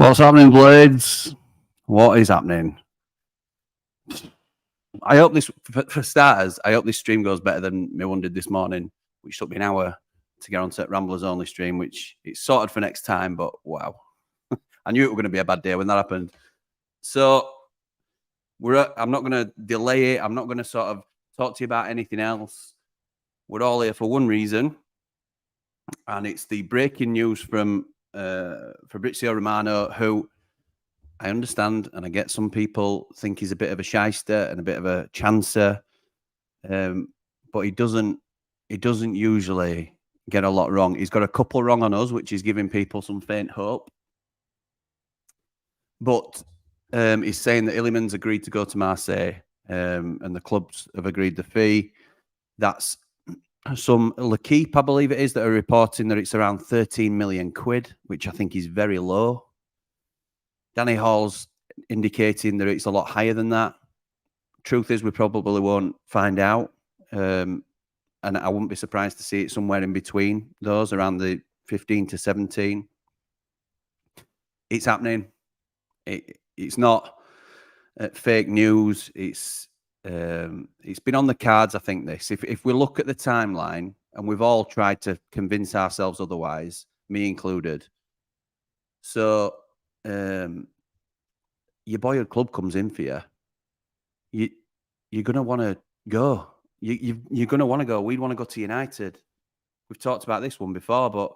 What's happening, Blades? What is happening? I hope this, for starters, I hope this stream goes better than my one did this morning, which took me an hour to get onto Rambler's only stream, which it's sorted for next time, but wow. I knew it was going to be a bad day when that happened. So I'm not going to delay it. I'm not going to sort of talk to you about anything else. We're all here for one reason, and it's the breaking news from Fabrizio Romano, who I understand, and I get some people think he's a bit of a shyster and a bit of a chancer, but he doesn't usually get a lot wrong. He's got a couple wrong on us, which is giving people some faint hope. But he's saying that Illiman's agreed to go to Marseille, and the clubs have agreed the fee. That's some L'Equipe, I believe it is, that are reporting that it's around 13 million quid, which I think is very low. Danny Hall's indicating that it's a lot higher than that. Truth is, we probably won't find out. And I wouldn't be surprised to see it somewhere in between those, around the 15 to 17. It's happening. It's not fake news. It's been on the cards, I think, this. If we look at the timeline, and we've all tried to convince ourselves otherwise, me included. So your boyhood club comes in for you. You're going to want to go. You're going to want to go. We'd want to go to United. We've talked about this one before, but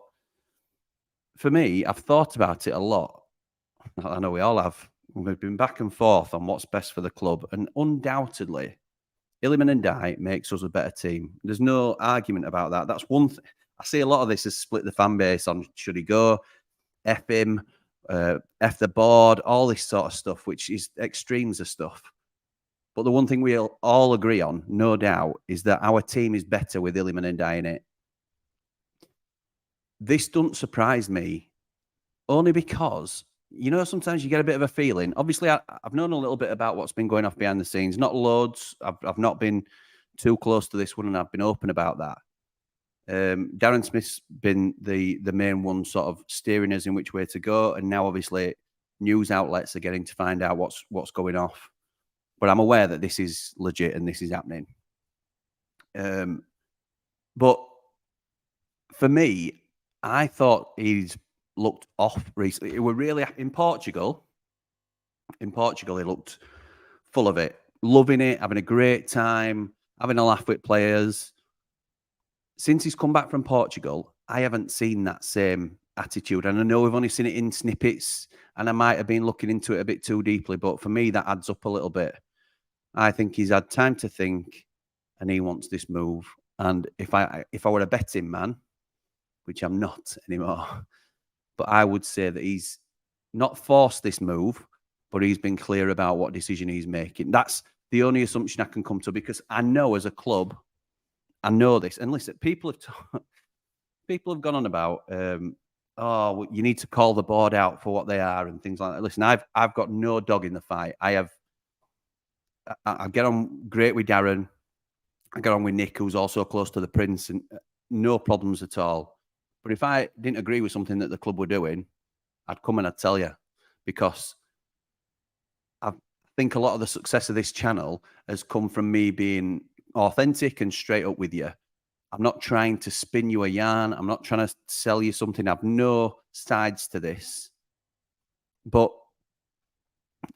for me, I've thought about it a lot. I know we all have. We've been back and forth on what's best for the club, and undoubtedly, Iliman Ndiaye makes us a better team. There's no argument about that. That's one thing. I see a lot of this has split the fan base on should he go, F him, F the board, all this sort of stuff, which is extremes of stuff. But the one thing we'll all agree on, no doubt, is that our team is better with Iliman Ndiaye in it. This doesn't surprise me, only because, you know, sometimes you get a bit of a feeling. Obviously, I've known a little bit about what's been going off behind the scenes. Not loads. I've not been too close to this one, and I've been open about that. Darren Smith's been the main one sort of steering us in which way to go, and now obviously news outlets are getting to find out what's going off. But I'm aware that this is legit and this is happening. But for me, I thought he's looked off recently. It were really in Portugal. In Portugal, he looked full of it, loving it, having a great time, having a laugh with players. Since he's come back from Portugal, I haven't seen that same attitude. And I know we've only seen it in snippets, and I might have been looking into it a bit too deeply. But for me, that adds up a little bit. I think he's had time to think, and he wants this move. And if I were a betting man, which I'm not anymore, but I would say that he's not forced this move, but he's been clear about what decision he's making. That's the only assumption I can come to, because I know as a club, I know this. And listen, people have gone on about, oh, you need to call the board out for what they are and things like that. Listen, I've got no dog in the fight. I get on great with Darren. I get on with Nick, who's also close to the Prince, and no problems at all. But if I didn't agree with something that the club were doing, I'd come and I'd tell you, because I think a lot of the success of this channel has come from me being authentic and straight up with you. I'm not trying to spin you a yarn. I'm not trying to sell you something. I've no sides to this. But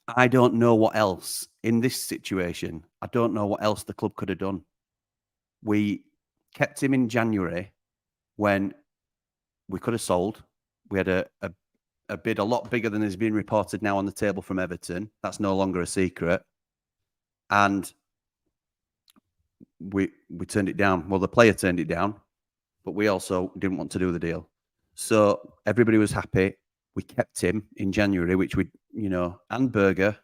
I don't know what else in this situation. I don't know what else the club could have done. We kept him in January when we could have sold. We had a bid a lot bigger than has been reported now on the table from Everton. That's no longer a secret. And we turned it down. Well, the player turned it down, but we also didn't want to do the deal. So everybody was happy. We kept him in January, which we, you know, and Berger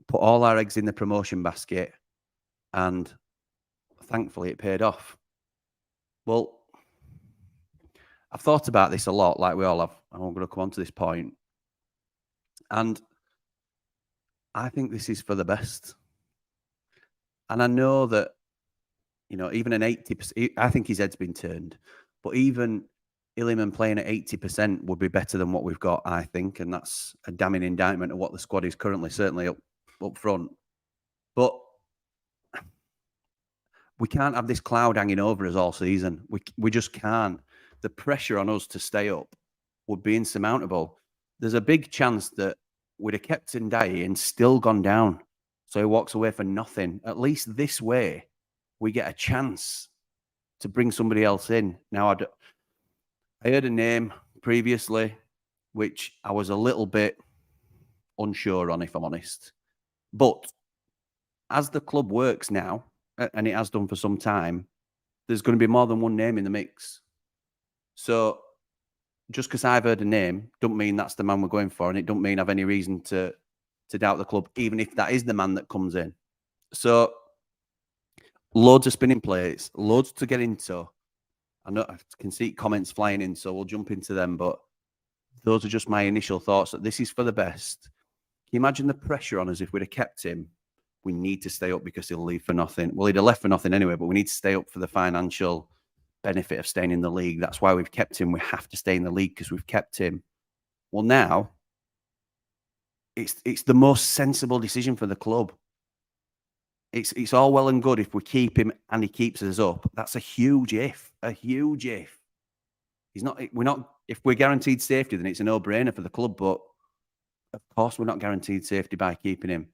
put all our eggs in the promotion basket, and thankfully it paid off. Well, I've thought about this a lot, like we all have. I'm going to come on to this point. And I think this is for the best. And I know that, you know, even an 80%, I think his head's been turned. But even Illiman playing at 80% would be better than what we've got, I think, and that's a damning indictment of what the squad is currently, certainly up front. But we can't have this cloud hanging over us all season. We just can't. The pressure on us to stay up would be insurmountable. There's a big chance that we'd have kept Ndiaye and still gone down. So he walks away for nothing. At least this way, we get a chance to bring somebody else in. Now, I heard a name previously, which I was a little bit unsure on, if I'm honest. But as the club works now, and it has done for some time, there's going to be more than one name in the mix. So just because I've heard a name, don't mean that's the man we're going for, and it don't mean I've any reason to doubt the club, even if that is the man that comes in. So loads of spinning plates, loads to get into. I know I can see comments flying in, so we'll jump into them, but those are just my initial thoughts that this is for the best. Can you imagine the pressure on us if we'd have kept him? We need to stay up because he'll leave for nothing. Well, he'd have left for nothing anyway, but we need to stay up for the financial benefit of staying in the league. That's why we've kept him. We have to stay in the league because we've kept him. Well, now it's the most sensible decision for the club. It's all well and good if we keep him and he keeps us up. That's a huge if. A huge if. We're not. If we're guaranteed safety, then it's a no-brainer for the club. But of course, we're not guaranteed safety by keeping him.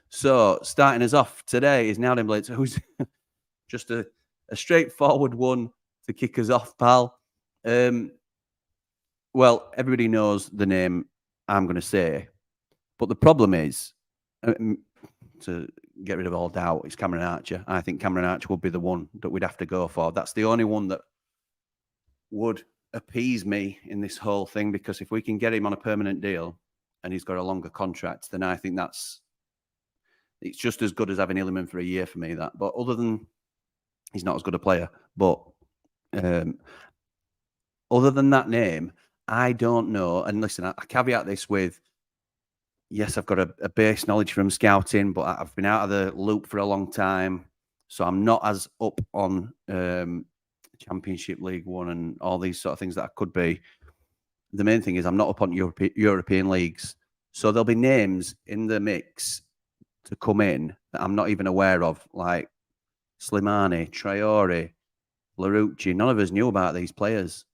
So starting us off today is Ndiaye Blades, who's just a straightforward one to kick us off, pal. Well, everybody knows the name I'm going to say, but the problem is, to get rid of all doubt, it's Cameron Archer. I think Cameron Archer would be the one that we'd have to go for. That's the only one that would appease me in this whole thing, because if we can get him on a permanent deal and he's got a longer contract, then I think it's just as good as having Illiman for a year for me. But other than he's not as good a player, but other than that name, I don't know. And listen, I caveat this with, yes, I've got a base knowledge from scouting, but I've been out of the loop for a long time. So I'm not as up on Championship, League One and all these sort of things that I could be. The main thing is I'm not up on European leagues. So there'll be names in the mix to come in that I'm not even aware of, like Slimani, Traore, Larouci. None of us knew about these players.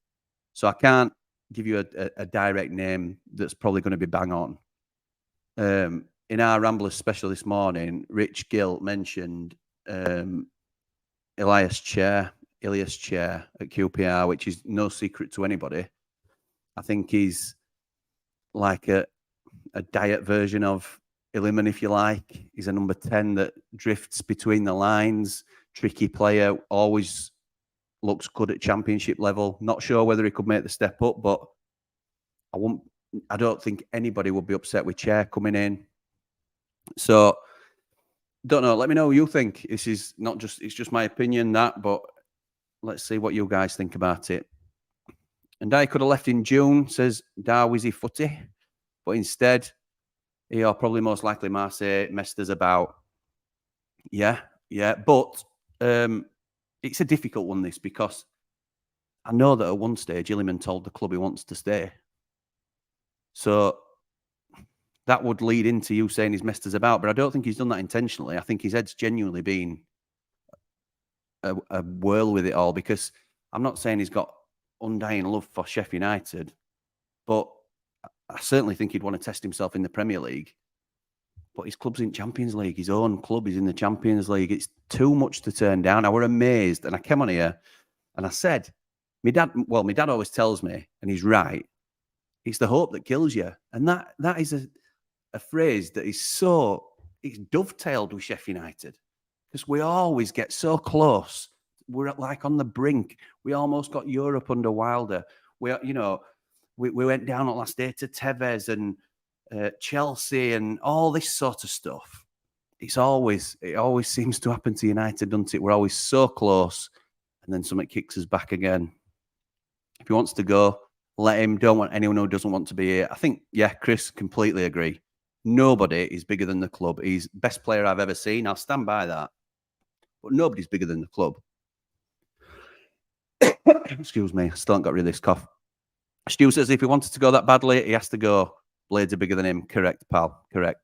So I can't give you a direct name that's probably going to be bang on. In our Ramblers special this morning, Rich Gill mentioned Ilias Chair at QPR, which is no secret to anybody. I think he's like a diet version of Illiman, if you like. He's a number 10 that drifts between the lines, tricky player, always looks good at Championship level. Not sure whether he could make the step up, but I don't think anybody would be upset with Chair coming in. So, don't know. Let me know what you think. This is not just, it's just my opinion, but let's see what you guys think about it. And I could have left in June, says Darwizy Footy, but instead, or probably most likely Marseille messed us about. Yeah. But it's a difficult one, this, because I know that at one stage, Illiman told the club he wants to stay. So that would lead into you saying he's messed us about, but I don't think he's done that intentionally. I think his head's genuinely been a whirl with it all, because I'm not saying he's got undying love for Sheffield United, but I certainly think he'd want to test himself in the Premier League. But his club's in Champions League. His own club is in the Champions League. It's too much to turn down. I were amazed, and I came on here and I said, my dad always tells me, and he's right, it's the hope that kills you. And that is a phrase that is it's dovetailed with Sheffield United, because we always get so close. We're like on the brink. We almost got Europe under Wilder. We went down at last day to Tevez and Chelsea and all this sort of stuff. It always seems to happen to United, doesn't it? We're always so close, and then something kicks us back again. If he wants to go, let him. Don't want anyone who doesn't want to be here. I think, yeah, Chris, completely agree. Nobody is bigger than the club. He's best player I've ever seen. I'll stand by that. But nobody's bigger than the club. Excuse me, I still haven't got rid of this cough. Stu says if he wanted to go that badly, he has to go. Blades are bigger than him. Correct, pal. Correct.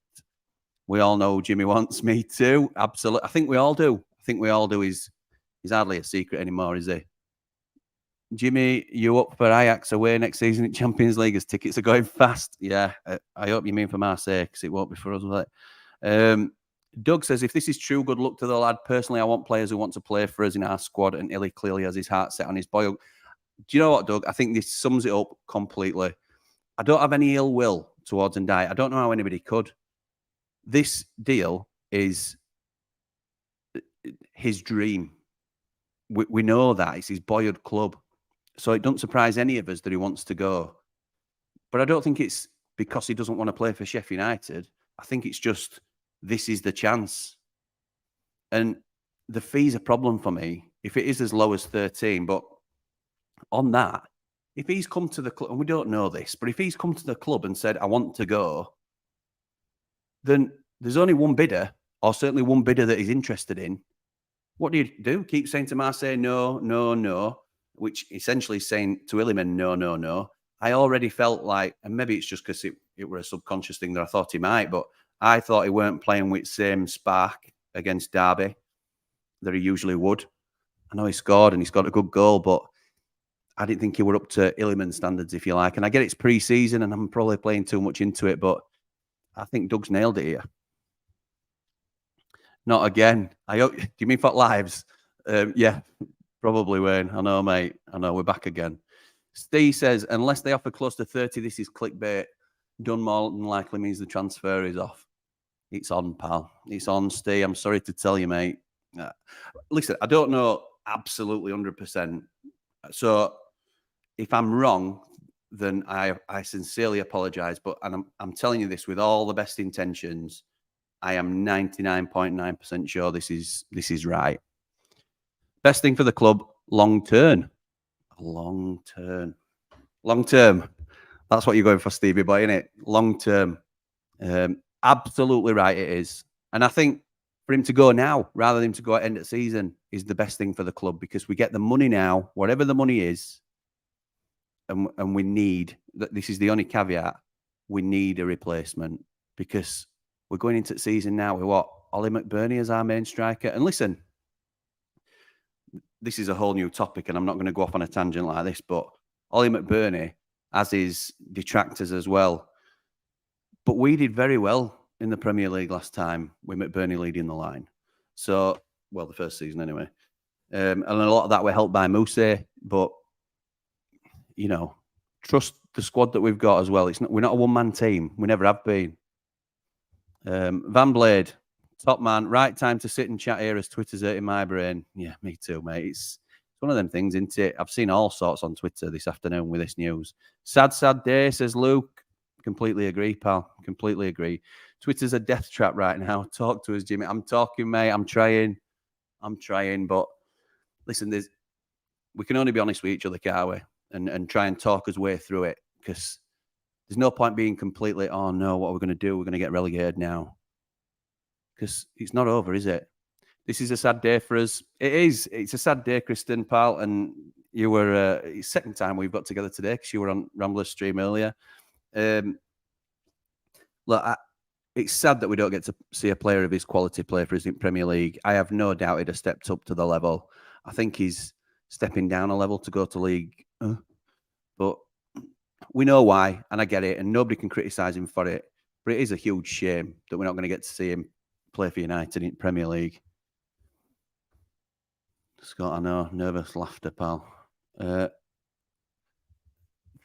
We all know Jimmy wants me too. Absolutely. I think we all do. He's hardly a secret anymore, is he? Jimmy, you up for Ajax away next season in Champions League as tickets are going fast? Yeah, I hope you mean for Marseille because it won't be for us, will it? Doug says, if this is true, good luck to the lad. Personally, I want players who want to play for us in our squad, and Illy clearly has his heart set on his boy. Do you know what, Doug? I think this sums it up completely. I don't have any ill will towards Ndiaye. I don't know how anybody could. This deal is his dream. We know that. It's his boyhood club. So it doesn't surprise any of us that he wants to go. But I don't think it's because he doesn't want to play for Sheffield United. I think it's just this is the chance. And the fee's a problem for me if it is as low as 13. But on that, if he's come to the club, and we don't know this, but if he's come to the club and said, I want to go, then there's only one bidder, or certainly one bidder that he's interested in. What do you do? Keep saying to Marseille, no, no, no, which essentially is saying to Illiman, no, no, no. I already felt like, and maybe it's just because it were a subconscious thing that I thought he might, but I thought he weren't playing with same spark against Derby that he usually would. I know he scored and he's got a good goal, but I didn't think he were up to Illiman standards, if you like. And I get it's pre-season and I'm probably playing too much into it, but I think Doug's nailed it here. Not again. Do you mean for lives? Yeah, probably, Wayne. I know, mate. I know, we're back again. Steve says, unless they offer close to 30, this is clickbait. Done more than likely means the transfer is off. It's on, pal. It's on, Steve. I'm sorry to tell you, mate. Listen, I don't know absolutely 100%. So if I'm wrong, then I sincerely apologise. But I'm telling you this with all the best intentions. I am 99.9% sure this is right. Best thing for the club, long term. Long term. That's what you're going for, Stevie boy, isn't it? Long term. Absolutely right it is. And I think for him to go now rather than him to go at end of season is the best thing for the club because we get the money now, whatever the money is, and we need, this is the only caveat, we need a replacement because we're going into the season now with what? Ollie McBurney as our main striker. And listen, this is a whole new topic and I'm not going to go off on a tangent like this, but Ollie McBurney has his detractors as well. But we did very well in the Premier League last time with McBurney leading the line. So, well, the first season anyway. And a lot of that were helped by Mousse, but, you know, trust the squad that we've got as well. We're not a one-man team. We never have been. Van Blade, top man, right time to sit and chat here as Twitter's hurting my brain. Yeah, me too, mate. It's one of them things, isn't it? I've seen all sorts on Twitter this afternoon with this news. Sad day, says Luke. Completely agree, pal. Completely agree. Twitter's a death trap right now. Talk to us, Jimmy. I'm talking, mate. I'm trying. But listen, we can only be honest with each other, can't we? And try and talk us way through it because there's no point being completely, oh no, what are we going to do? We're going to get relegated now. Because it's not over, is it? This is a sad day for us. It is. It's a sad day, Kristen, pal. And you were, second time we've got together today because you were on Rambler's stream earlier. Look, it's sad that we don't get to see a player of his quality play for his Premier League. I have no doubt he'd have stepped up to the level. I think he's stepping down a level to go to League. But we know why, and I get it, and nobody can criticise him for it. But it is a huge shame that we're not going to get to see him play for United in Premier League. Scott, I know, nervous laughter, pal.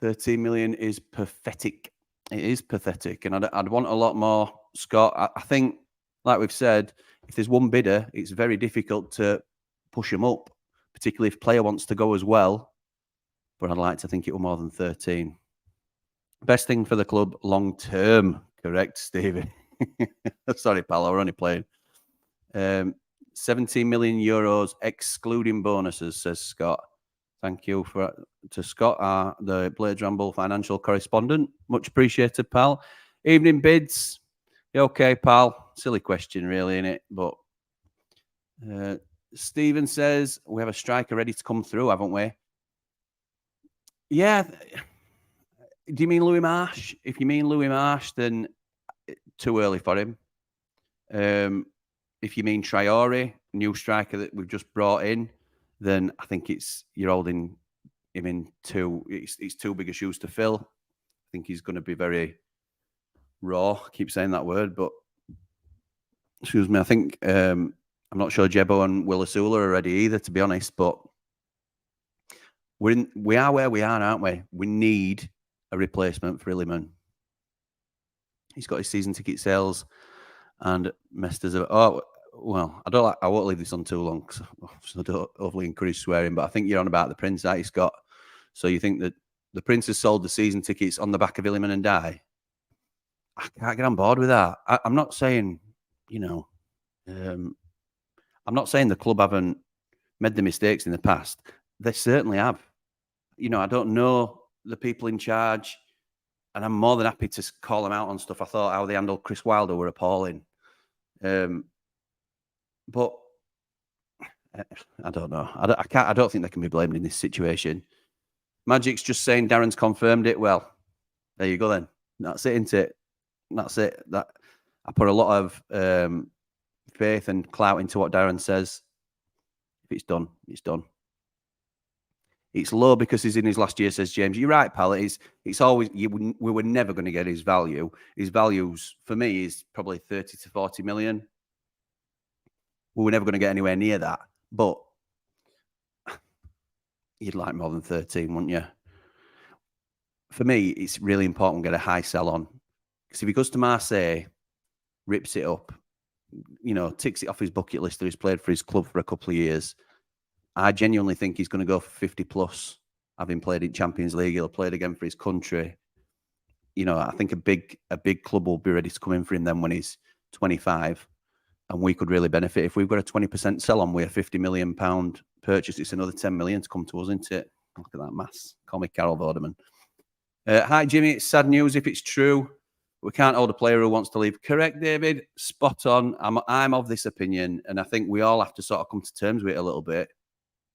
13 million is pathetic. It is pathetic, and I'd want a lot more, Scott. I think, like we've said, if there's one bidder, it's very difficult to push him up, particularly if player wants to go as well. But I'd like to think it were more than 13. Best thing for the club long term. Correct, Stevie. Sorry, pal, I were only playing. 17 million euros excluding bonuses, says Scott. Thank you to Scott, the Blades Ramble financial correspondent. Much appreciated, pal. Evening bids. You okay, pal? Silly question, really, innit? But Stephen says we have a striker ready to come through, haven't we? Yeah. Do you mean Louis Marsh? If you mean Louis Marsh, then too early for him. If you mean Traore, new striker that we've just brought in, then I think you're holding him in it's too big a shoes to fill. I think he's going to be very raw. I keep saying that word, but excuse me. I think I'm not sure Jebo and Will Asula are ready either, to be honest. But we are where we are, aren't we? We need a replacement for Illiman. He's got his season ticket sales and messed us up. Oh well, I won't leave this on too long because I don't overly encourage swearing. But I think you're on about the Prince, aren't you, Scott? So you think that the Prince has sold the season tickets on the back of Illiman and Ndiaye? I can't get on board with that. I'm not saying, I'm not saying the club haven't made the mistakes in the past. They certainly have. I don't know the people in charge, and I'm more than happy to call them out on stuff. I thought how they handled Chris Wilder were appalling. But I don't know. I don't think they can be blamed in this situation. Magic's just saying Darren's confirmed it. Well, there you go then. That's it, isn't it? That's it. That I put a lot of faith and clout into what Darren says. If it's done, it's done. It's low because he's in his last year, says James. You're right, pal. It's always we were never going to get his value. His values for me is probably 30 to 40 million. We were never going to get anywhere near that. But you'd like more than 13, wouldn't you? For me, it's really important to get a high sell on. Because if he goes to Marseille, rips it up, ticks it off his bucket list that he's played for his club for a couple of years, I genuinely think he's going to go for 50 plus, having played in Champions League. He'll play it again for his country. I think a big club will be ready to come in for him then when he's 25. And we could really benefit if we've got a 20% sell on with a £50 million purchase. It's another 10 million to come to us, isn't it? Look at that maths. Call me Carol Vorderman. Hi, Jimmy. It's sad news if it's true. We can't hold a player who wants to leave. Correct, David. Spot on. I'm of this opinion, and I think we all have to sort of come to terms with it a little bit.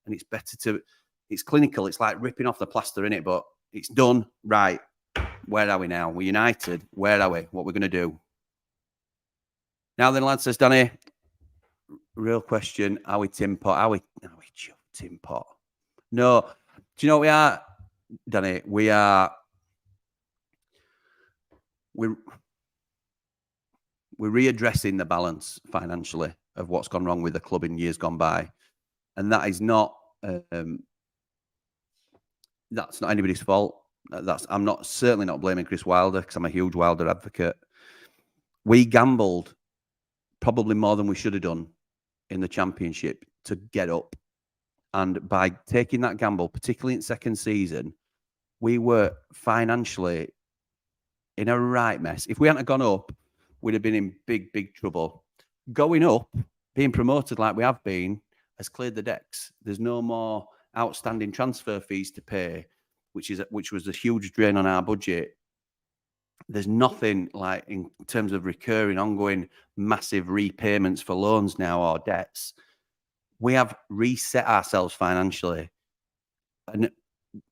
And it's better it's clinical. It's like ripping off the plaster, innit? But it's done. Right. Where are we now? We're united. Where are we? What we're going to do? Now then, lad, says Danny, real question. Are we Tim Pot? Are we Tim Pot? No. Do you know what we are, Danny? We're readdressing the balance financially of what's gone wrong with the club in years gone by. And that is not that's not anybody's fault. I'm certainly not blaming Chris Wilder because I'm a huge Wilder advocate. We gambled probably more than we should have done in the Championship to get up. And by taking that gamble, particularly in second season, we were financially in a right mess. If we hadn't gone up, we'd have been in big, big trouble. Going up, being promoted like we have been, has cleared the decks. There's no more outstanding transfer fees to pay, which was a huge drain on our budget. There's nothing like in terms of recurring, ongoing, massive repayments for loans now or debts. We have reset ourselves financially. And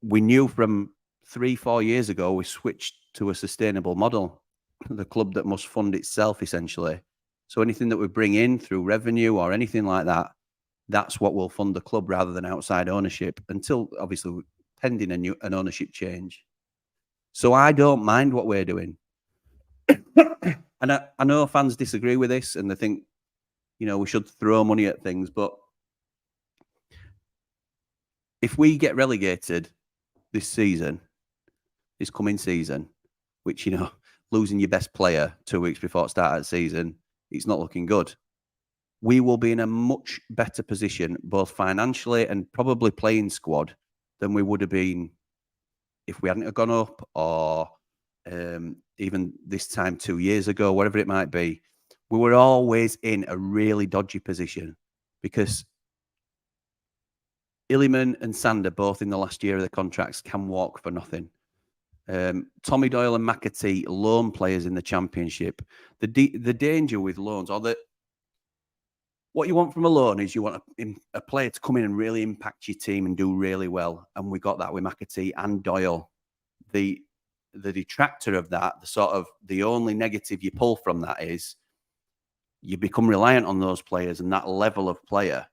we knew from 3-4 years ago, we switched to a sustainable model, the club that must fund itself, essentially. So anything that we bring in through revenue or anything like that, that's what will fund the club rather than outside ownership until, obviously, pending an ownership change. So I don't mind what we're doing. And I know fans disagree with this and they think, we should throw money at things. But if we get relegated this coming season, which, losing your best player 2 weeks before the start of the season, it's not looking good. We will be in a much better position, both financially and probably playing squad, than we would have been if we hadn't gone up or even this time 2 years ago, whatever it might be. We were always in a really dodgy position because Illiman and Sander, both in the last year of the contracts, can walk for nothing. Tommy Doyle and McAtee, loan players in the Championship. The danger with loans, what you want from a loan is you want a player to come in and really impact your team and do really well. And we got that with McAtee and Doyle. The the detractor of that, the only negative you pull from that is you become reliant on those players and that level of player.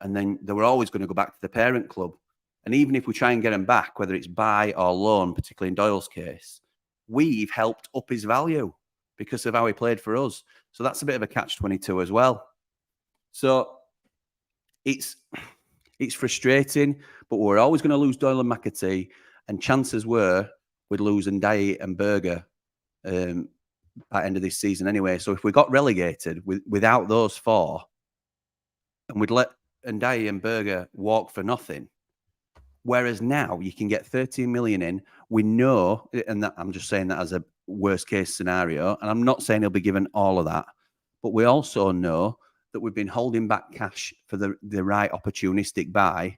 And then they were always going to go back to the parent club. And even if we try and get him back, whether it's buy or loan, particularly in Doyle's case, we've helped up his value because of how he played for us. So that's a bit of a catch-22 as well. So it's frustrating, but we're always going to lose Doyle and McAtee, and chances were we'd lose Ndiaye and Berger at the end of this season anyway. So if we got relegated without those four, and we'd let Ndiaye and Berger walk for nothing, whereas now you can get 13 million in, we know, and that, I'm just saying that as a worst case scenario, and I'm not saying he'll be given all of that, but we also know that we've been holding back cash for the right opportunistic buy.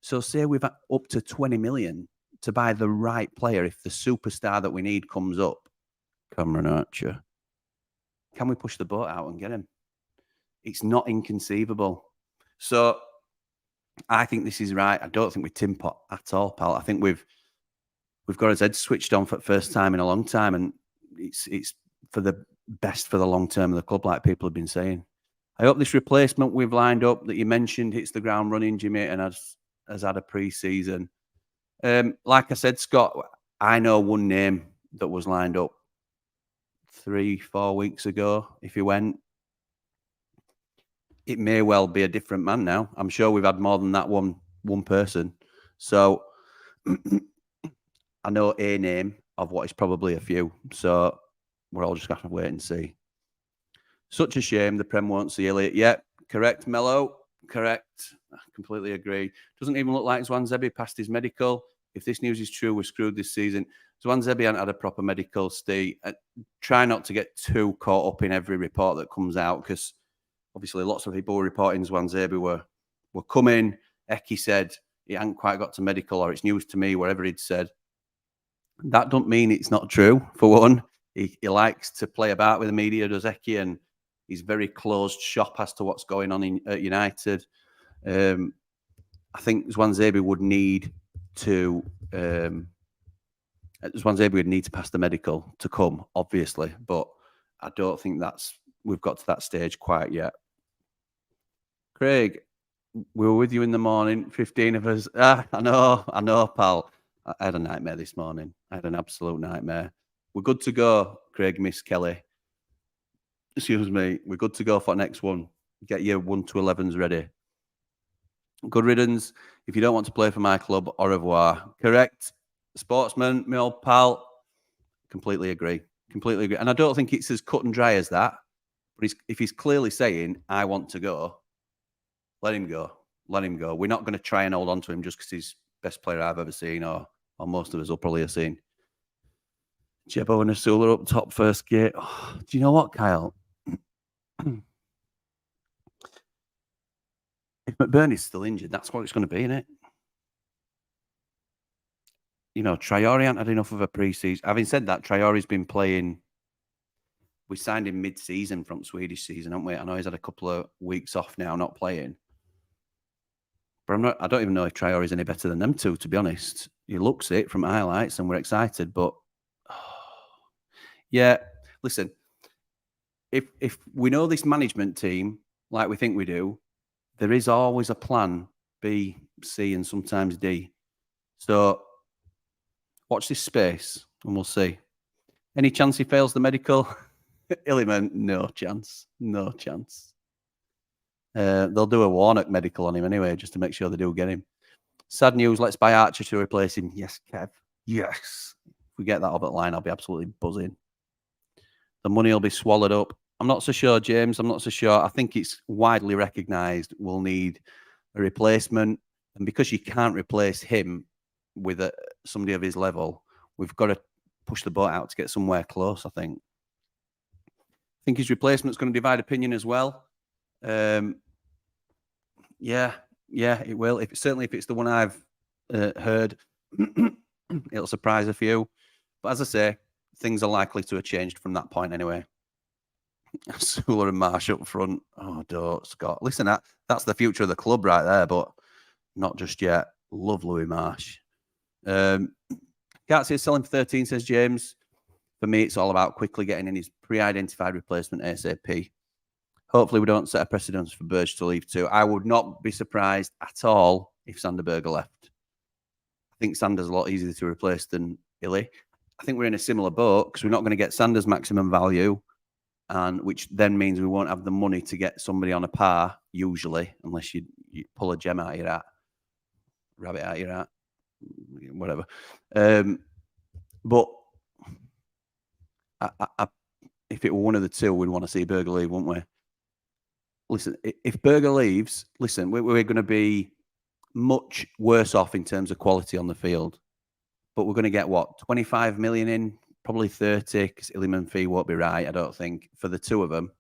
So say we've up to 20 million to buy the right player if the superstar that we need comes up. Cameron Archer. Can we push the boat out and get him? It's not inconceivable. So I think this is right. I don't think we tin pot at all, pal. I think we've got his head switched on for the first time in a long time, and it's for the best for the long term of the club, like people have been saying. I hope this replacement we've lined up that you mentioned hits the ground running, Jimmy, and has had a pre-season. Like I said, Scott, I know one name that was lined up 3-4 weeks ago. If he went, it may well be a different man now. I'm sure we've had more than that one person. So I know a name of what is probably a few. So we're all just going to wait and see. Such a shame the Prem won't see Elliot yet. Correct, Mello. Correct. I completely agree. Doesn't even look like Zwanzebi passed his medical. If this news is true, we're screwed this season. Zwanzebi hasn't had a proper medical, Steve. Try not to get too caught up in every report that comes out, because obviously lots of people were reporting Zwanzebi were coming. Eki said he hadn't quite got to medical, or it's news to me, whatever he'd said. That don't mean it's not true, for one. He likes to play about with the media, does Eki, and he's very closed shop as to what's going on at United. I think Zwanzebi would need to pass the medical to come, obviously, but I don't think we've got to that stage quite yet. Craig, we were with you in the morning, 15 of us. I know, pal. I had a nightmare this morning. I had an absolute nightmare. We're good to go, Craig, Miss Kelly. Excuse me. We're good to go for next one. Get your 1 to 11s ready. Good riddance. If you don't want to play for my club, au revoir. Correct. Sportsman, my old pal. Completely agree. Completely agree. And I don't think it's as cut and dry as that. But if he's clearly saying, I want to go, let him go. Let him go. We're not going to try and hold on to him just because he's best player I've ever seen, or most of us will probably have seen. Jebo and Asula up top first gate. Oh, do you know what, Kyle? If McBurney's still injured, that's what it's going to be, isn't it? You know, Traore hasn't had enough of a pre-season. Having said that, Traore's been playing. We signed him mid-season from Swedish season, haven't we? I know he's had a couple of weeks off now, not playing. But I don't even know if Traore's any better than them two, to be honest. He looks it from highlights, and we're excited. But yeah, listen. If we know this management team like we think we do, there is always a plan B, C, and sometimes D. So watch this space, and we'll see. Any chance he fails the medical? Illiman, no chance. No chance. They'll do a Warnock medical on him anyway, just to make sure they do get him. Sad news, let's buy Archer to replace him. Yes, Kev. Yes. If we get that up at line, I'll be absolutely buzzing. The money will be swallowed up. I'm not so sure, James. I'm not so sure. I think it's widely recognised we'll need a replacement. And because you can't replace him with somebody of his level, we've got to push the boat out to get somewhere close, I think. I think his replacement's going to divide opinion as well. Yeah, it will. Certainly if it's the one I've heard, it'll surprise a few. But as I say, things are likely to have changed from that point anyway. Sula and Marsh up front. Oh, don't, Scott. Listen, that's the future of the club right there, but not just yet. Love Louis Marsh. Can't see us selling for 13, says James. For me, it's all about quickly getting in his pre-identified replacement ASAP. Hopefully, we don't set a precedence for Burge to leave too. I would not be surprised at all if Sander Berge left. I think Sander's a lot easier to replace than Illy. I think we're in a similar boat because we're not going to get Sander's maximum value, and which then means we won't have the money to get somebody on a par, usually, unless you pull a gem out of your hat, rabbit out of your hat, whatever. But if it were one of the two, we'd want to see Berge leave, wouldn't we? Listen, if Berge leaves, listen, we're going to be much worse off in terms of quality on the field. But we're going to get, what, 25 million in, probably 30, because Illiman fee won't be right, I don't think, for the two of them.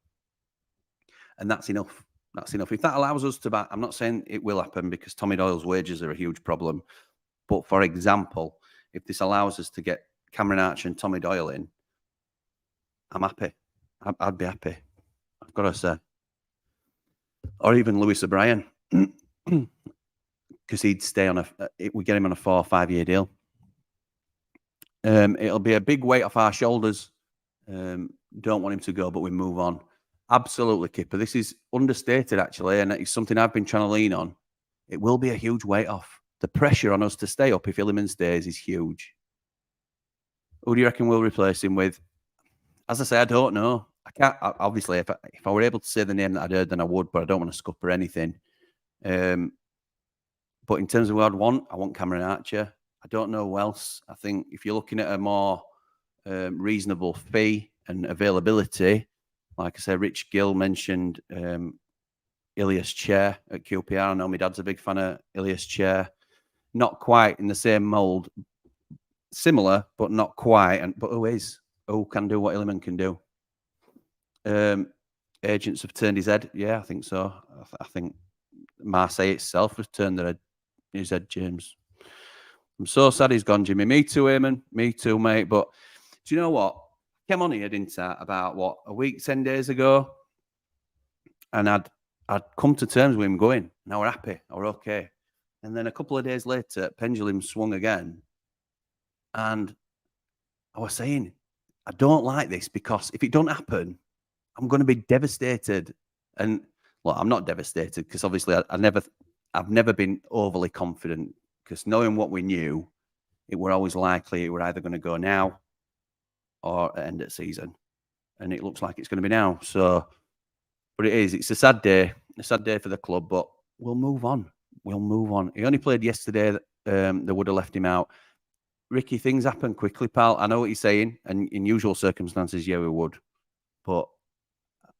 And that's enough. That's enough. If that allows us to back, I'm not saying it will happen because Tommy Doyle's wages are a huge problem. But for example, if this allows us to get Cameron Archer and Tommy Doyle in, I'm happy. I'd be happy. I've got to say. Or even Lewis O'Brien, because he'd stay on we get him on a 4 or 5 year deal. It'll be a big weight off our shoulders. Don't want him to go, but we move on. Absolutely, Kipper. This is understated, actually, and it's something I've been trying to lean on. It will be a huge weight off. The pressure on us to stay up if Illiman stays is huge. Who do you reckon we'll replace him with? As I say, I don't know. I can't. Obviously, if I were able to say the name that I'd heard, then I would, but I don't want to scupper anything. But in terms of what I'd want, I want Cameron Archer. I don't know who else. I think if you're looking at a more reasonable fee and availability, like I said, Rich Gill mentioned Ilias Chair at QPR. I know my dad's a big fan of Ilias Chair. Not quite in the same mould. Similar, but not quite. But who is? Who can do what Illiman can do? Agents have turned his head. Yeah, I think so. I think Marseille itself has turned his head, James. I'm so sad he's gone, Jimmy. Me too, Eamon. Me too, mate. But do you know what? I came on here, didn't I, about, what, a week, 10 days ago? And I'd come to terms with him going, now we're happy, we're okay. And then a couple of days later, pendulum swung again. And I was saying, I don't like this because if it don't happen, I'm going to be devastated. And well, I'm not devastated because obviously I've never been overly confident because knowing what we knew, it were always likely it were either going to go now or at end of season. And it looks like it's going to be now. So, but it's a sad day for the club, but we'll move on. We'll move on. He only played yesterday. They would have left him out. Ricky, things happen quickly, pal. I know what you're saying. And in usual circumstances, yeah, we would. But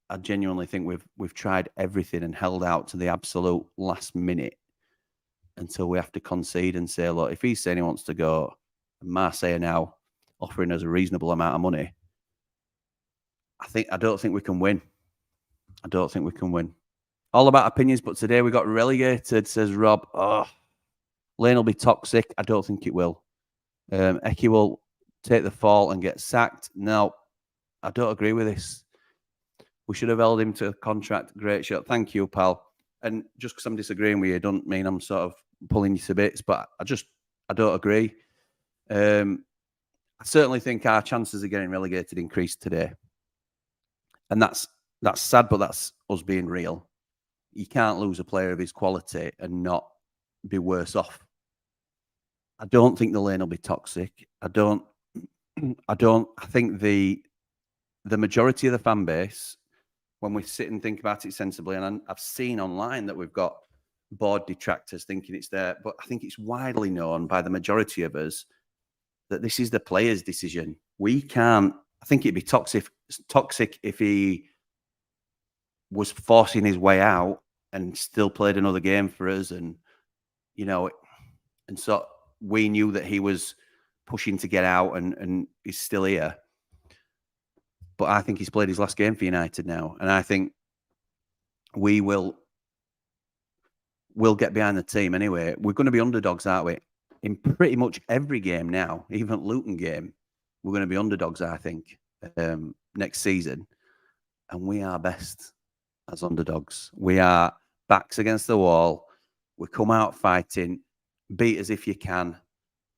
I genuinely think we've tried everything and held out to the absolute last minute until we have to concede and say, look, if he's saying he wants to go, and Marseille are now offering us a reasonable amount of money, I don't think we can win. I don't think we can win. All about opinions, but today we got relegated, says Rob. Oh, Lane will be toxic. I don't think it will. Eki will take the fall and get sacked. No, I don't agree with this. We should have held him to a contract. Great shot. Thank you, pal. And just because I'm disagreeing with you, don't mean I'm sort of pulling you to bits, but I don't agree. I certainly think our chances of getting relegated increased today. And that's sad, but that's us being real. You can't lose a player of his quality and not be worse off. I don't think the Lane will be toxic. I think the majority of the fan base, when we sit and think about it sensibly, and I've seen online that we've got board detractors thinking it's there, but I think it's widely known by the majority of us that this is the player's decision. We can't. I think it'd be toxic if he was forcing his way out and still played another game for us, and and so we knew that he was pushing to get out and he's still here. But I think he's played his last game for United now, and I think we'll get behind the team anyway. We're going to be underdogs, aren't we? In pretty much every game now, even Luton game, we're going to be underdogs, I think, next season. And we are best as underdogs. We are backs against the wall. We come out fighting, beat us if you can.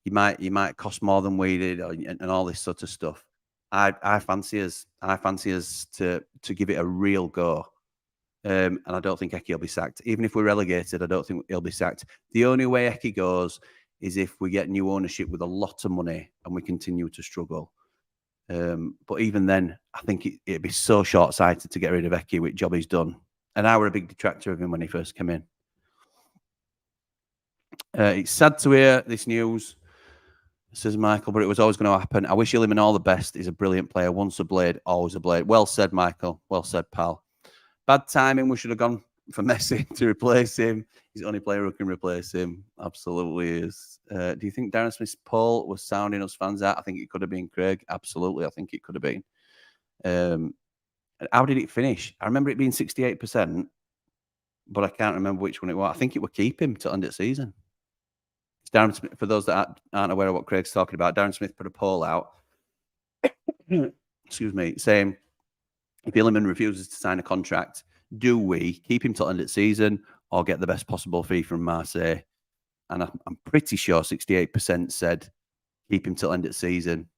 he might cost more than we did, and all this sort of stuff. I fancy us to give it a real go. And I don't think Eki will be sacked. Even if we're relegated, I don't think he'll be sacked. The only way Eki goes is if we get new ownership with a lot of money and we continue to struggle. But even then, I think it'd be so short-sighted to get rid of Eki with job he's done. And I were a big detractor of him when he first came in. It's sad to hear this news, says Michael, but it was always going to happen. I wish Illiman all the best. He's a brilliant player. Once a blade, always a blade. Well said, Michael. Well said, pal. Bad timing. We should have gone for Messi to replace him. He's the only player who can replace him. Absolutely is. Do you think Darren Smith's poll was sounding us fans out? I think it could have been, Craig. Absolutely. I think it could have been. How did it finish? I remember it being 68%, but I can't remember which one it was. I think it would keep him to end of season. Darren Smith, for those that aren't aware of what Craig's talking about, Darren Smith put a poll out, excuse me, saying, if Illiman refuses to sign a contract, do we keep him till end of season or get the best possible fee from Marseille? And I'm pretty sure 68% said keep him till end of season.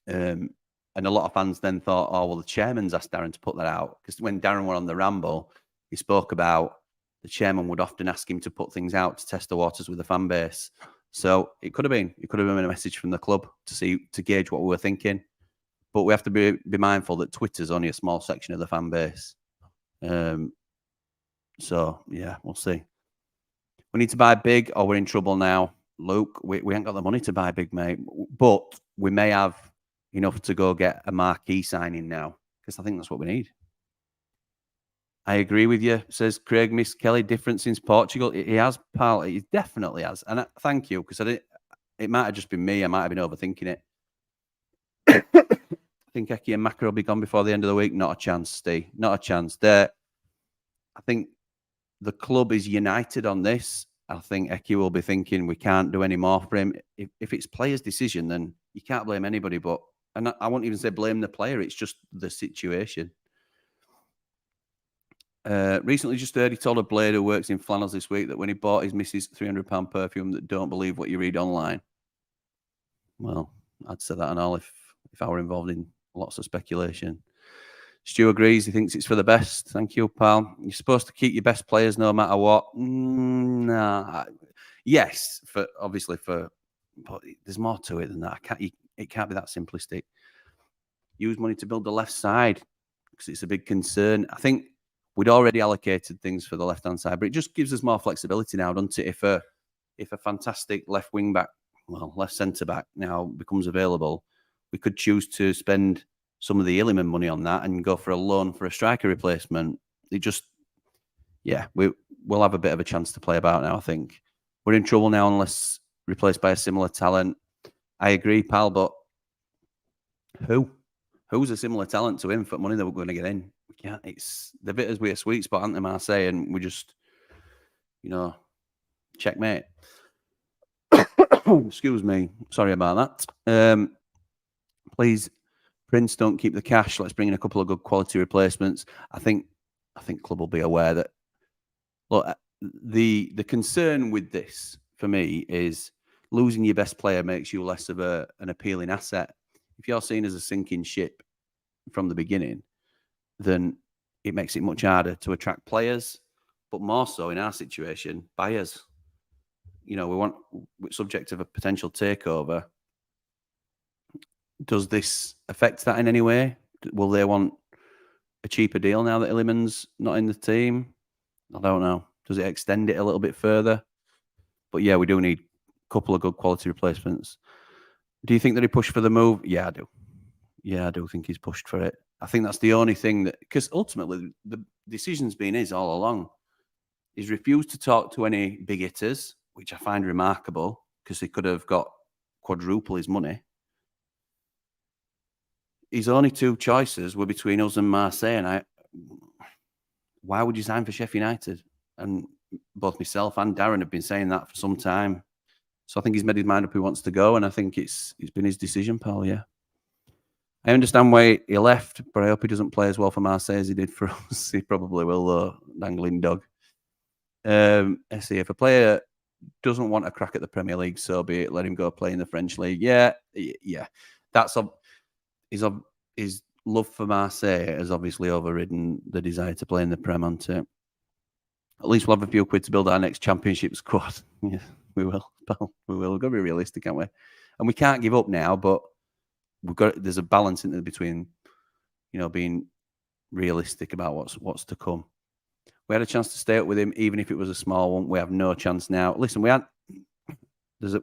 And a lot of fans then thought, oh, well, the chairman's asked Darren to put that out. Because when Darren were on the Ramble, he spoke about the chairman would often ask him to put things out to test the waters with the fan base. So it could have been a message from the club to gauge what we were thinking. But we have to be mindful that Twitter's only a small section of the fan base. So, yeah, we'll see. We need to buy big or we're in trouble now. Luke, we ain't got the money to buy big, mate. But we may have enough to go get a marquee signing now because I think that's what we need. I agree with you, says Craig. Miss Kelly, different since Portugal. He has, pal. He definitely has. And thank you, because it might have just been me. I might have been overthinking it. I think Eki and Maka will be gone before the end of the week. Not a chance, Steve. Not a chance. I think the club is united on this. I think Eki will be thinking we can't do any more for him. If it's players' decision, then you can't blame anybody. And I won't even say blame the player. It's just the situation. Recently just heard he told a blade who works in flannels this week that when he bought his missus £300 perfume that don't believe what you read online. Well, I'd say that and all if I were involved in lots of speculation. Stu agrees. He thinks it's for the best. Thank you, pal. You're supposed to keep your best players no matter what. Nah. Yes, but there's more to it than that. It can't be that simplistic. Use money to build the left side because it's a big concern. I think we'd already allocated things for the left-hand side, but it just gives us more flexibility now, doesn't it? If a fantastic left wing-back, left centre-back now becomes available, we could choose to spend some of the Illiman money on that and go for a loan for a striker replacement. We'll have a bit of a chance to play about now, I think. We're in trouble now unless replaced by a similar talent. I agree, pal, but who's a similar talent to him for money that we're going to get in? We can't. It's the bit as we a sweet spot, aren't they, Marseille? And we just, checkmate. Excuse me. Sorry about that. Please, Prince, don't keep the cash. Let's bring in a couple of good quality replacements. I think club will be aware that. Look, the concern with this for me is losing your best player makes you less of an appealing asset. If you're seen as a sinking ship from the beginning, then it makes it much harder to attract players, but more so in our situation, buyers. We're subject of a potential takeover. Does this affect that in any way? Will they want a cheaper deal now that Illiman's not in the team? I don't know. Does it extend it a little bit further? But yeah, we do need a couple of good quality replacements. Do you think that he pushed for the move? Yeah, I do. Yeah, I do think he's pushed for it. I think that's the only thing because ultimately the decision's been his all along. He's refused to talk to any big hitters, which I find remarkable because he could have got quadruple his money. His only two choices were between us and Marseille, and why would you sign for Sheffield United? And both myself and Darren have been saying that for some time. So I think he's made his mind up he wants to go, and I think it's been his decision, pal, yeah. I understand why he left, but I hope he doesn't play as well for Marseille as he did for us. He probably will, though, dangling dog. See, if a player doesn't want a crack at the Premier League, so be it. Let him go play in the French league. Yeah. That's his love for Marseille has obviously overridden the desire to play in the Prem, hasn't it? At least we'll have a few quid to build our next championship squad. Yeah, we will, pal. We will. We've got to be realistic, can't we? And we can't give up now, but there's a balance in there between, being realistic about what's to come. We had a chance to stay up with him, even if it was a small one. We have no chance now. Listen, there's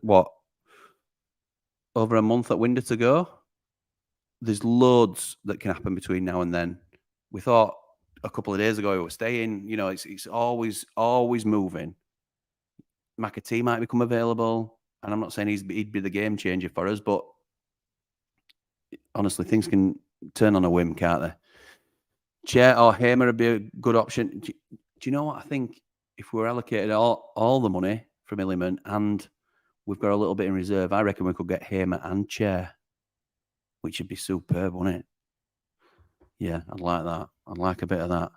over a month at window to go. There's loads that can happen between now and then. We thought a couple of days ago we were staying. It's always moving. McAtee might become available, and I'm not saying he'd be the game changer for us, but honestly, things can turn on a whim, can't they? Chair or Hamer would be a good option. Do you know what I think? If we were allocated all the money from Illiman and we've got a little bit in reserve, I reckon we could get Hamer and Chair, which would be superb, wouldn't it? Yeah, I'd like that. I'd like a bit of that.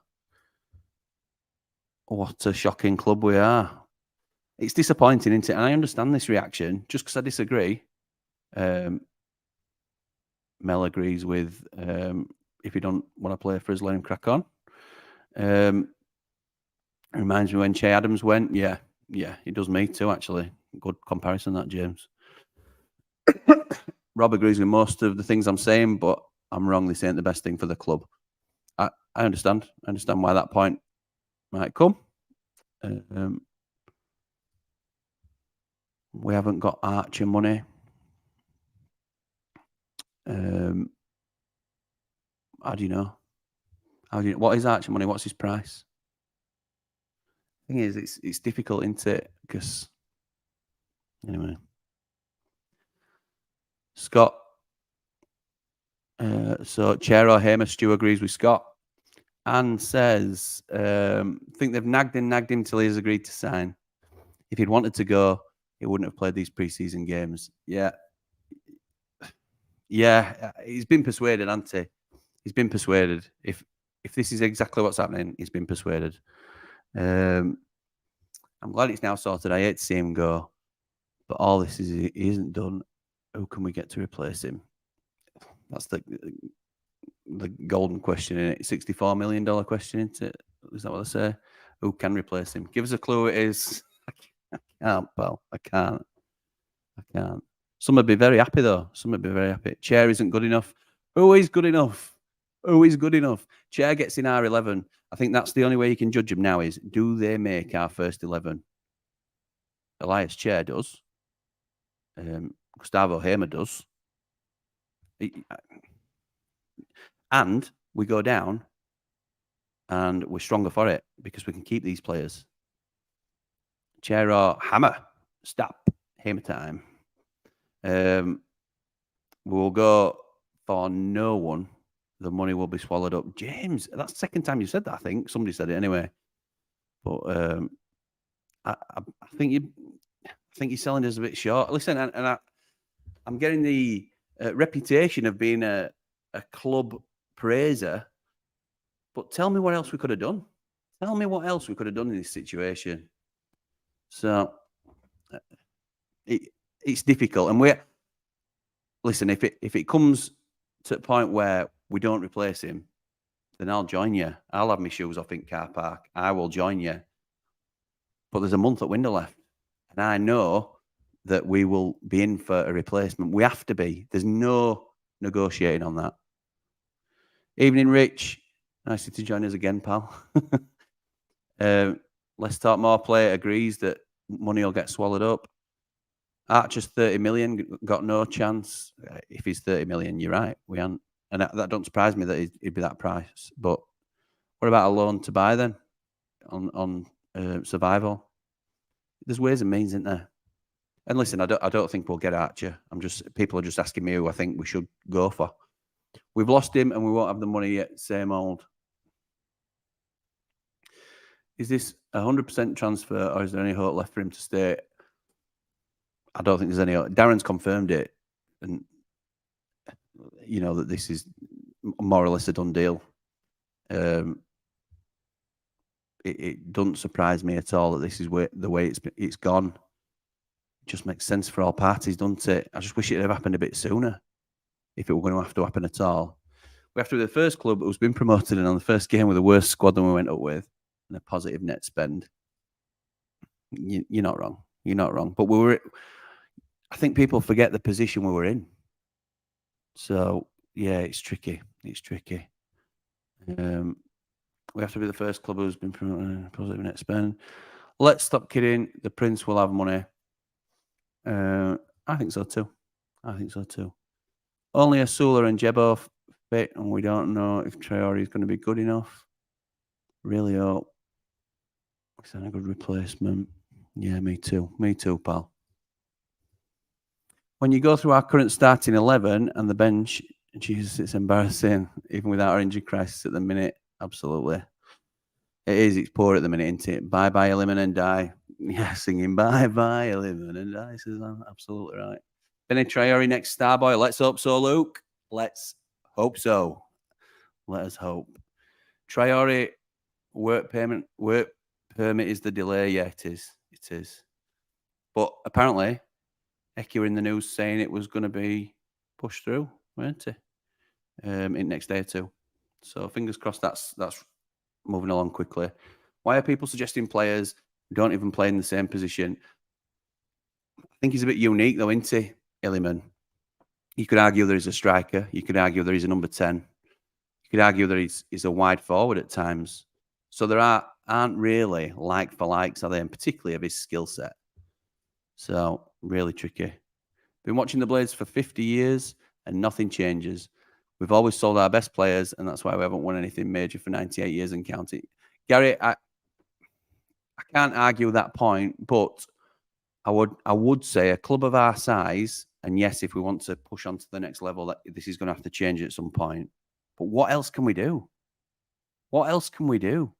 What a shocking club we are. It's disappointing, isn't it? And I understand this reaction, just because I disagree. Mel agrees with if you don't want to play for us, let him crack on. Reminds me when Che Adams went. Yeah, it does me too, actually. Good comparison, that, James. Rob agrees with most of the things I'm saying, but I'm wrong. This ain't the best thing for the club. I understand. I understand why that point might come. We haven't got Archer money. How do you know? What is Archer money? What's his price? Thing is, it's difficult, isn't it? Because anyway, Scott. So Chair or Hamer, Stu agrees with Scott and says, think they've nagged him till he's agreed to sign. If he'd wanted to go, he wouldn't have played these preseason games. Yeah, he's been persuaded, hasn't he? He's been persuaded. If this is exactly what's happening, he's been persuaded. I'm glad it's now sorted. I hate to see him go, but all this is he isn't done. Who can we get to replace him? That's the golden question, isn't it? $64 million question, isn't it? Is that what they say? Who can replace him? Give us a clue who it is. I can't, pal. I can't. Some would be very happy, though. Some would be very happy. Chair isn't good enough. Who is good enough? Chair gets in our 11. I think that's the only way you can judge them now is, do they make our first 11? Elias Chair does. Gustavo Hamer does. And we go down and we're stronger for it because we can keep these players. Chair or Hammer. Stop. Hamer time. We'll go for no one. The money will be swallowed up. James, that's the second time you said that, I think. Somebody said it anyway. But I think you're selling us a bit short. Listen, and I'm getting the reputation of being a club praiser. But tell me what else we could have done. Tell me what else we could have done in this situation. So it's difficult. And listen, if it comes to a point where we don't replace him, then I'll join you. I'll have my shoes off in car park. I will join you. But there's a month at window left. And I know that we will be in for a replacement. We have to be. There's no negotiating on that. Evening, Rich. Nice to join us again, pal. Let's talk more play. Agrees that money will get swallowed up. Archer's 30 million, got no chance. If he's 30 million, you're right. We aren't. And that don't surprise me that he'd be that price. But what about a loan to buy then on survival? There's ways and means, isn't there? And listen, I don't think we'll get Archer. People are just asking me who I think we should go for. We've lost him and we won't have the money yet. Same old. Is this 100% transfer or is there any hope left for him to stay? I don't think there's any hope. Darren's confirmed it. And you know that this is more or less a done deal. It doesn't surprise me at all that this is the way it's gone. It just makes sense for all parties, doesn't it? I just wish it had happened a bit sooner, if it were going to have to happen at all. We have to be the first club who's been promoted and on the first game with a worse squad than we went up with and a positive net spend. You're not wrong. You're not wrong. But I think people forget the position we were in. So, yeah, it's tricky. It's tricky. We have to be the first club who's been promoted positive net spend. Let's stop kidding. The Prince will have money. I think so too. Only Asula and Jebo fit, and we don't know if Traore is going to be good enough. Really hope he's a good replacement. Yeah, me too. Me too, pal. When you go through our current starting 11 and the bench, Jesus, it's embarrassing, even without our injury crisis at the minute. Absolutely. It is. It's poor at the minute, isn't it? Bye-bye, Elimin Ndiaye. Yeah, singing bye-bye, Elimin Ndiaye, says I'm absolutely right. Benny Traore next star boy. Let's hope so, Luke. Let's hope so. Let us hope. Traore, work permit is the delay. Yeah, it is. It is. But apparently, Eki were in the news saying it was going to be pushed through, weren't it? In next day or two. So fingers crossed that's moving along quickly. Why are people suggesting players who don't even play in the same position? I think he's a bit unique though, isn't he, Illiman? You could argue that he's a striker. You could argue that he's a number 10. You could argue that he's a wide forward at times. So there aren't really like for likes, are they? And particularly of his skill set. So really tricky. Been watching the Blades for 50 years and nothing changes. We've always sold our best players, and that's why we haven't won anything major for 98 years and counting. Gary, I can't argue that point, but I would say a club of our size, and yes, if we want to push on to the next level, that this is going to have to change at some point. But what else can we do? What else can we do?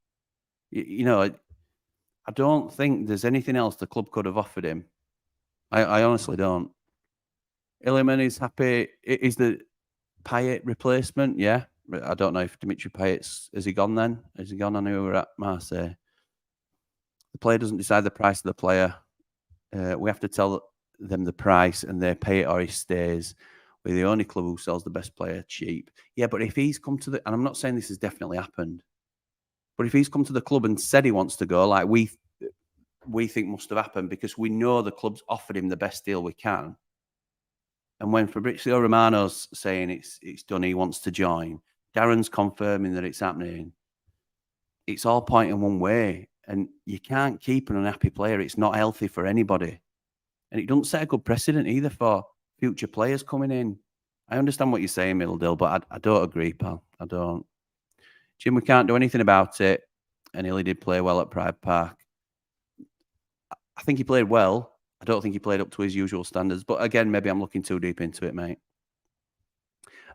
You know, I don't think there's anything else the club could have offered him. I honestly don't. Illiman is happy. Is the Payet replacement? Yeah. I don't know if Dimitri Payet's... Has he gone then? Has he gone? I knew we were at Marseille. The player doesn't decide the price of the player. We have to tell them the price and they pay it or he stays. We're the only club who sells the best player cheap. Yeah, but if he's come to the... And I'm not saying this has definitely happened. But if he's come to the club and said he wants to go, like we think must have happened because we know the club's offered him the best deal we can. And when Fabrizio Romano's saying it's done, he wants to join, Darren's confirming that it's happening, it's all pointing one way. And you can't keep an unhappy player. It's not healthy for anybody. And it doesn't set a good precedent either for future players coming in. I understand what you're saying, Middledale, but I don't agree, pal. I don't. Jim, we can't do anything about it. And Illy did play well at Pride Park. I think he played well. I don't think he played up to his usual standards. But again, maybe I'm looking too deep into it, mate.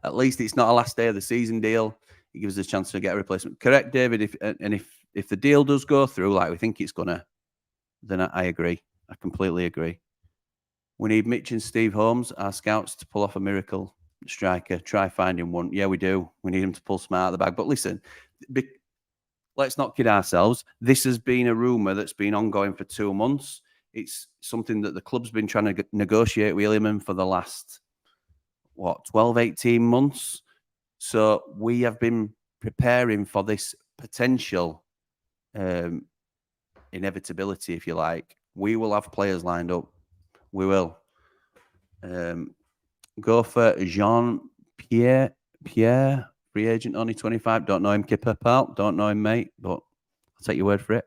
At least it's not a last day of the season deal. It gives us a chance to get a replacement. Correct, David. If the deal does go through like we think it's gonna, then I agree. I completely agree. We need Mitch and Steve Holmes, our scouts, to pull off a miracle striker. Try finding one. Yeah, we do. We need him to pull smart out of the bag. But listen, let's not kid ourselves. This has been a rumour that's been ongoing for 2 months. It's something that the club's been trying to negotiate with Illiman for the last, 12, 18 months. So we have been preparing for this potential inevitability, if you like. We will have players lined up. We will. Go for Jean-Pierre, free agent, only 25. Don't know him, Kipper, pal. Don't know him, mate, but I'll take your word for it.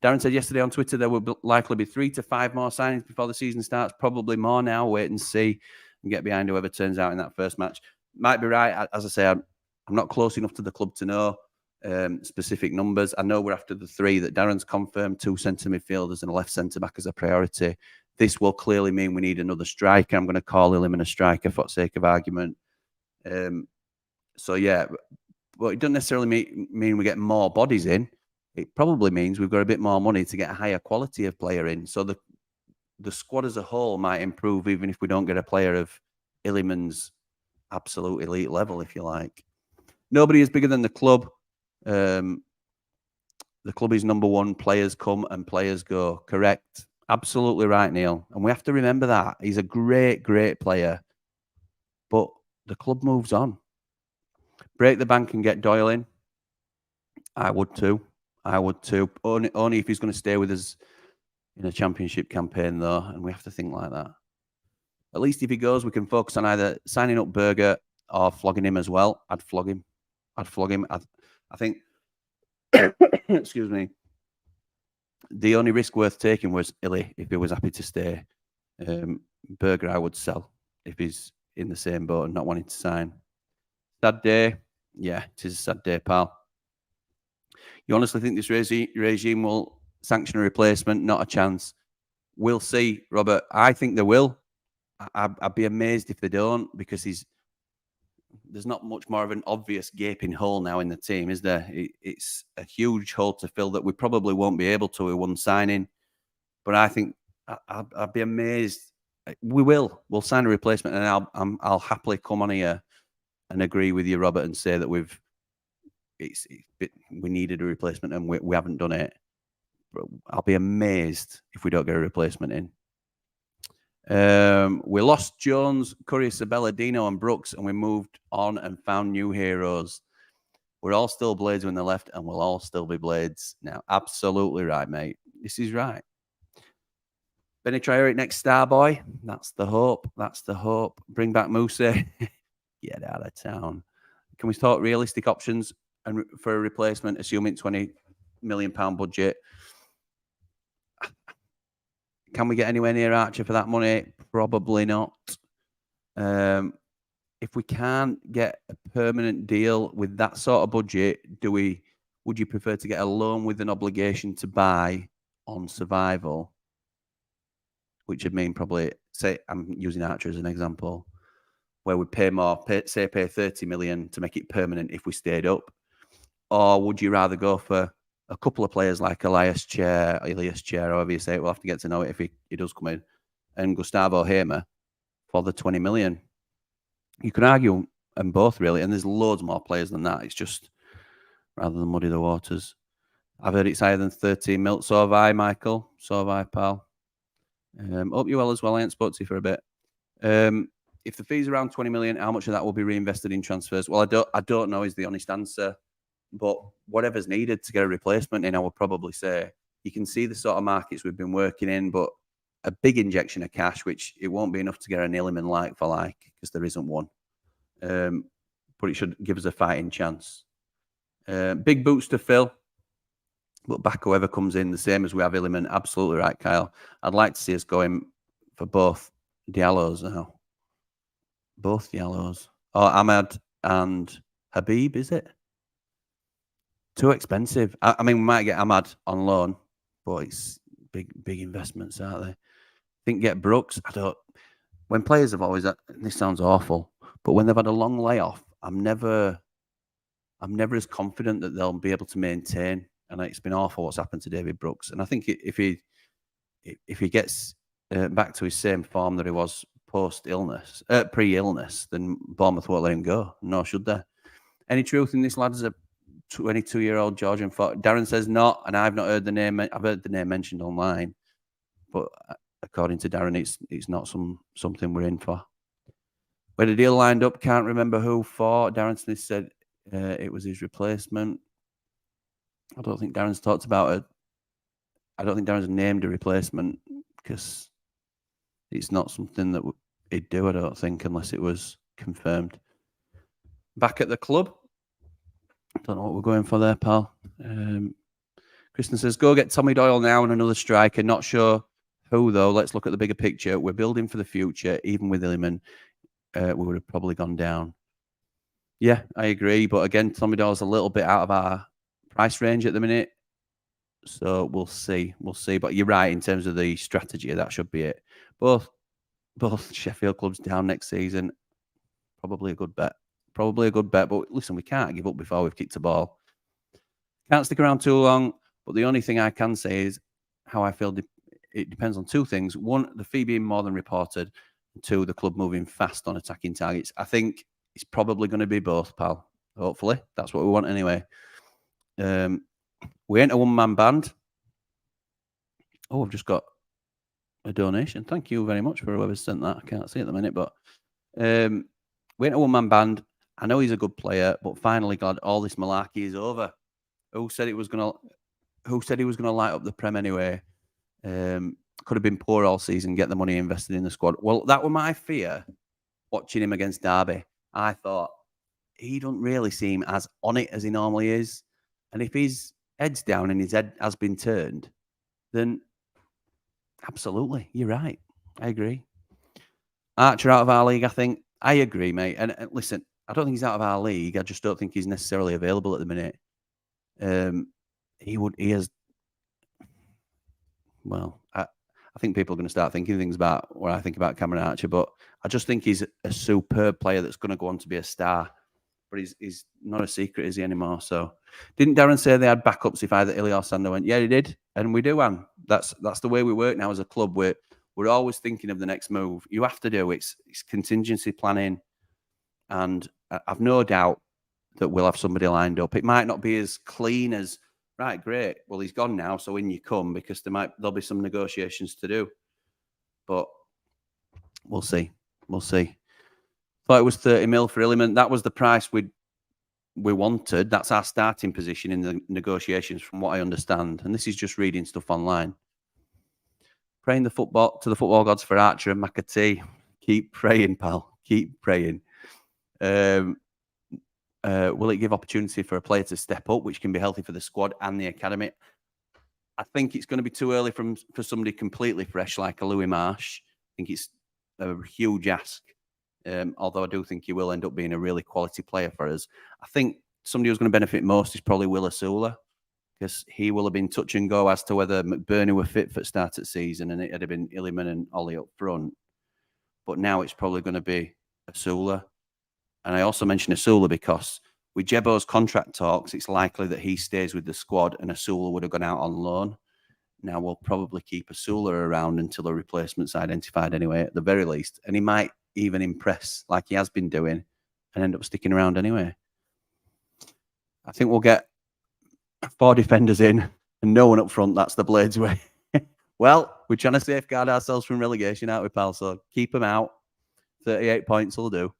Darren said yesterday on Twitter there will likely be 3 to 5 more signings before the season starts. Probably more now. Wait and see and get behind whoever turns out in that first match. Might be right. As I say, I'm not close enough to the club to know specific numbers. I know we're after the 3 that Darren's confirmed, 2 centre midfielders and a left centre back as a priority. This will clearly mean we need another striker. I'm going to call Illiman a striker for the sake of argument. So, yeah, but it doesn't necessarily mean we get more bodies in. It probably means we've got a bit more money to get a higher quality of player in. So the squad as a whole might improve even if we don't get a player of Illiman's absolute elite level, if you like. Nobody is bigger than the club. The club is number 1. Players come and players go. Correct. Absolutely right, Neil. And we have to remember that. He's a great, great player. But the club moves on. Break the bank and get Doyle in. I would too. Only if he's going to stay with us in a championship campaign, though. And we have to think like that. At least if he goes, we can focus on either signing up Berger or flogging him as well. I'd flog him. I think, excuse me, the only risk worth taking was Illy if he was happy to stay. Berger, I would sell if he's in the same boat and not wanting to sign. Sad day. Yeah, it is a sad day, pal. You honestly think this regime will sanction a replacement? Not a chance. We'll see, Robert. I think they will. I'd be amazed if they don't, because there's not much more of an obvious gaping hole now in the team, is there? It's a huge hole to fill that we probably won't be able to with one signing. But I think I'd be amazed. We'll sign a replacement, and I'll happily come on here and agree with you, Robert, and say that we needed a replacement and we haven't done it. But I'll be amazed if we don't get a replacement in. We lost Jones, Curry, Sabella, Dino, and Brooks, and we moved on and found new heroes. We're all still Blades when they left, and we'll all still be Blades now. Absolutely right, mate. This is right. Benny Traore next star boy. That's the hope. Bring back Musa. Get out of town. Can we talk realistic options and for a replacement, assuming £20 million budget? Can we get anywhere near Archer for that money? Probably not. If we can't get a permanent deal with that sort of budget, would you prefer to get a loan with an obligation to buy on survival? Which would mean probably, say, I'm using Archer as an example, where we pay more, pay 30 million to make it permanent if we stayed up. Or would you rather go for a couple of players like Elias Chair, however you say it, we'll have to get to know it if he does come in, and Gustavo Hamer for the 20 million? You could argue them both, really, and there's loads more players than that. It's just, rather than muddy the waters. I've heard it's higher than 13 mil. So have I, Michael. So have I, pal. Hope you well as well. I ain't spoke to you for a bit. If the fee's around 20 million, how much of that will be reinvested in transfers? Well, I don't know is the honest answer. But whatever's needed to get a replacement in, I would probably say. You can see the sort of markets we've been working in, but a big injection of cash, which it won't be enough to get an Illiman like for like, because there isn't one. But it should give us a fighting chance. Big boots to fill, but back whoever comes in, the same as we have Illiman. Absolutely right, Kyle. I'd like to see us going for both Diallos now. Both Diallos. Oh, Ahmad and Habib, is it? Too expensive. I mean, we might get Ahmad on loan, but it's big investments, aren't they? I think get Brooks. When players have always, this sounds awful, but when they've had a long layoff, I'm never as confident that they'll be able to maintain. And it's been awful what's happened to David Brooks. And I think if he gets back to his same form that he was pre-illness, then Bournemouth won't let him go. Nor should they. Any truth in this, lads? A 22-year-old Georgian. Darren says not, and I've not heard the name. I've heard the name mentioned online, but according to Darren, it's not something we're in for. We had a deal lined up. Can't remember who for. Darren Smith said it was his replacement. I don't think Darren's talked about it. I don't think Darren's named a replacement because it's not something that he'd do, I don't think, unless it was confirmed. Back at the club. Don't know what we're going for there, pal. Kristen says, go get Tommy Doyle now and another striker. Not sure who, though. Let's look at the bigger picture. We're building for the future. Even with Illiman, we would have probably gone down. Yeah, I agree. But again, Tommy Doyle's a little bit out of our price range at the minute. So we'll see. But you're right in terms of the strategy. That should be it. Both Sheffield clubs down next season. Probably a good bet. But listen, we can't give up before we've kicked a ball. Can't stick around too long. But the only thing I can say is how I feel it depends on two things. One, the fee being more than reported. And two, the club moving fast on attacking targets. I think it's probably going to be both, pal. Hopefully. That's what we want anyway. We ain't a one-man band. Oh, I've just got a donation. Thank you very much for whoever sent that. I can't see it at the minute, but we ain't a one-man band. I know he's a good player, but finally, God, all this malarkey is over. Who said he was gonna light up the Prem anyway? Could have been poor all season, get the money invested in the squad. Well, that was my fear watching him against Derby. I thought he don't really seem as on it as he normally is. And if his head's down and his head has been turned, then absolutely, you're right. I agree. Archer out of our league, I think. I agree, mate. And listen, I don't think he's out of our league. I just don't think he's necessarily available at the minute. He has. Well, I think people are going to start thinking things about what I think about Cameron Archer, but I just think he's a superb player that's going to go on to be a star. But he's not a secret, is he, anymore? So, didn't Darren say they had backups if either Ilya or Sander went? Yeah, he did, and we do, Anne. That's the way we work now as a club. We're always thinking of the next move. You have to do it's contingency planning, and I've no doubt that we'll have somebody lined up. It might not be as clean as right, great. Well, he's gone now, so in you come because there'll be some negotiations to do. But we'll see. We'll see. Thought it was 30 mil for Illiman. That was the price we wanted. That's our starting position in the negotiations, from what I understand. And this is just reading stuff online. Praying to the football gods for Archer and McAtee. Keep praying, pal. Keep praying. Will it give opportunity for a player to step up, which can be healthy for the squad and the academy? I think it's going to be too early for somebody completely fresh like a Louis Marsh. I think it's a huge ask. Although I do think he will end up being a really quality player for us. I think somebody who's going to benefit most is probably Will Asula, because he will have been touch and go as to whether McBurney were fit for the start of the season, and it had been Illiman and Ollie up front. But now it's probably going to be Asula. And I also mention Asula because with Jebo's contract talks, it's likely that he stays with the squad and Asula would have gone out on loan. Now we'll probably keep Asula around until a replacement's identified anyway, at the very least. And he might even impress like he has been doing and end up sticking around anyway. I think we'll get 4 defenders in and no one up front. That's the Blades way. Well, we're trying to safeguard ourselves from relegation, aren't we, pal? So keep them out. 38 points will do.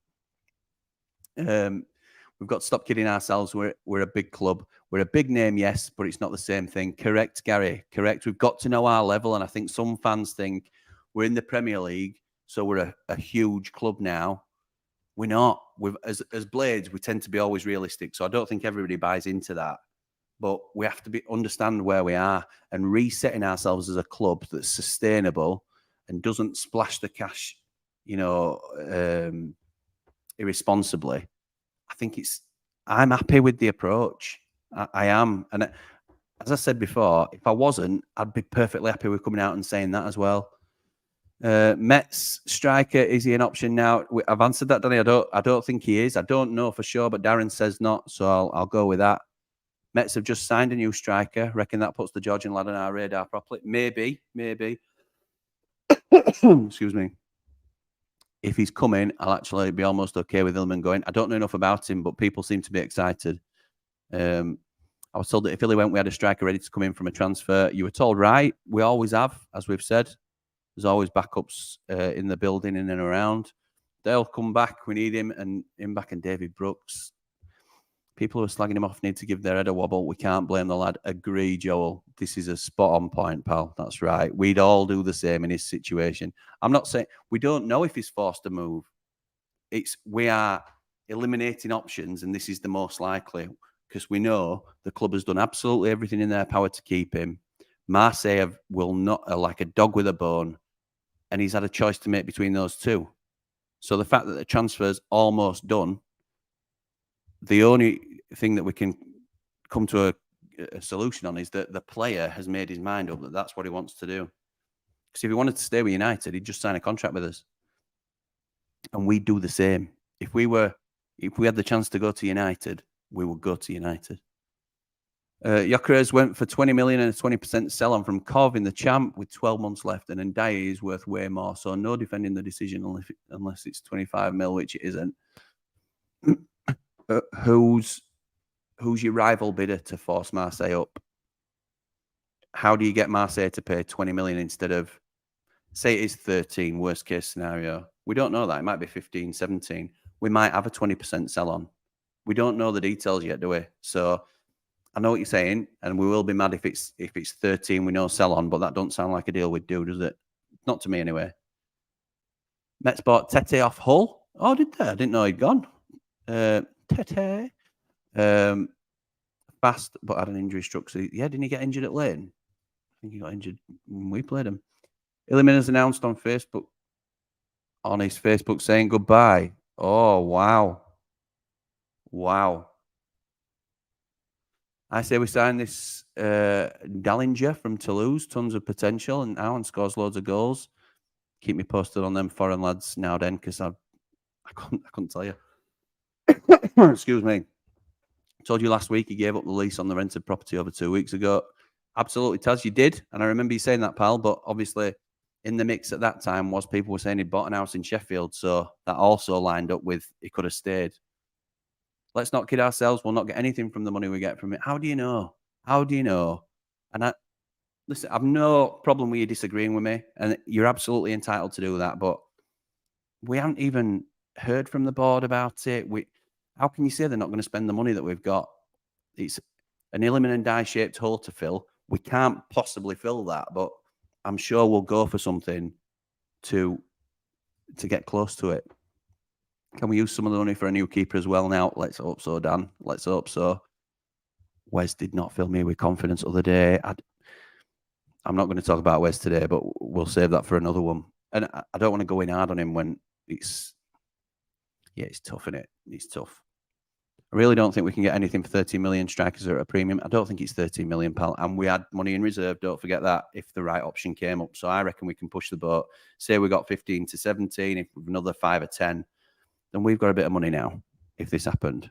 We've got to stop kidding ourselves. We're a big club. We're a big name, yes, but it's not the same thing. Correct, Gary. Correct. We've got to know our level, and I think some fans think we're in the Premier League, so we're a huge club now. We're not. As Blades, we tend to be always realistic, so I don't think everybody buys into that. But we have to understand where we are and resetting ourselves as a club that's sustainable and doesn't splash the cash, irresponsibly. I think I'm happy with the approach. I am. And as I said before, if I wasn't, I'd be perfectly happy with coming out and saying that as well. Mets striker, is he an option now? I've answered that, Danny. I don't think he is. I don't know for sure, but Darren says not, so I'll go with that. Mets have just signed a new striker. Reckon that puts the Georgian lad on our radar properly. Maybe. Excuse me. If he's coming, I'll actually be almost okay with Ilman going. I don't know enough about him, but people seem to be excited. I was told that if Illy went, we had a striker ready to come in from a transfer. You were told right. We always have, as we've said. There's always backups in the building, in and around. They'll come back. We need him, and him back and David Brooks. People who are slagging him off need to give their head a wobble. We can't blame the lad. Agree, Joel. This is a spot on point, pal. That's right. We'd all do the same in his situation. I'm not saying we don't know if he's forced to move. We are eliminating options, and this is the most likely because we know the club has done absolutely everything in their power to keep him. Marseille will not like a dog with a bone, and he's had a choice to make between those two. So the fact that the transfer's almost done, the only thing that we can come to a solution on is that the player has made his mind up that that's what he wants to do. Because if he wanted to stay with United, he'd just sign a contract with us. And we'd do the same. If we had the chance to go to United, we would go to United. Gyökeres went for 20 million and a 20% sell-on from Cov in the champ with 12 months left, and Ndiaye is worth way more. So no defending the decision unless it's 25 mil, which it isn't. Who's your rival bidder to force Marseille up? How do you get Marseille to pay 20 million instead of Say it is 13, worst case scenario. We don't know that. It might be 15, 17. We might have a 20% sell on. We don't know the details yet, do we? So I know what you're saying, and we will be mad if it's 13, we know sell on, but that don't sound like a deal we'd do, does it? Not to me anyway. Mets bought Tete off Hull. Oh, did they? I didn't know he'd gone. Tete. Fast, but had an injury structure. Yeah, didn't he get injured at Lane? I think he got injured when we played him. Illiman has announced on his Facebook saying goodbye. Oh, wow. Wow. I say we sign this Dallinger from Toulouse, tons of potential, and Alan scores loads of goals. Keep me posted on them foreign lads now then, because I couldn't tell you. Excuse me. Told you last week he gave up the lease on the rented property over 2 weeks ago. Absolutely, Taz, you did. And I remember you saying that, pal, but obviously in the mix at that time was people were saying he'd bought an house in Sheffield, so that also lined up with he could have stayed. Let's not kid ourselves. We'll not get anything from the money we get from it. How do you know? How do you know? And listen, I've no problem with you disagreeing with me, and you're absolutely entitled to do that, but we haven't even heard from the board about it. How can you say they're not going to spend the money that we've got? It's an Illiman and Ndiaye shaped hole to fill. We can't possibly fill that, but I'm sure we'll go for something to get close to it. Can we use some of the money for a new keeper as well now? Let's hope so, Dan. Let's hope so. Wes did not fill me with confidence the other day. I'm not going to talk about Wes today, but we'll save that for another one. And I don't want to go in hard on him when it's tough, isn't it? It's tough. I really don't think we can get anything for 13 million. Strikers are at a premium. I don't think it's 13 million, pal. And we had money in reserve. Don't forget that if the right option came up. So I reckon we can push the boat. Say we got 15 to 17. If we've another 5 or 10, then we've got a bit of money now. If this happened,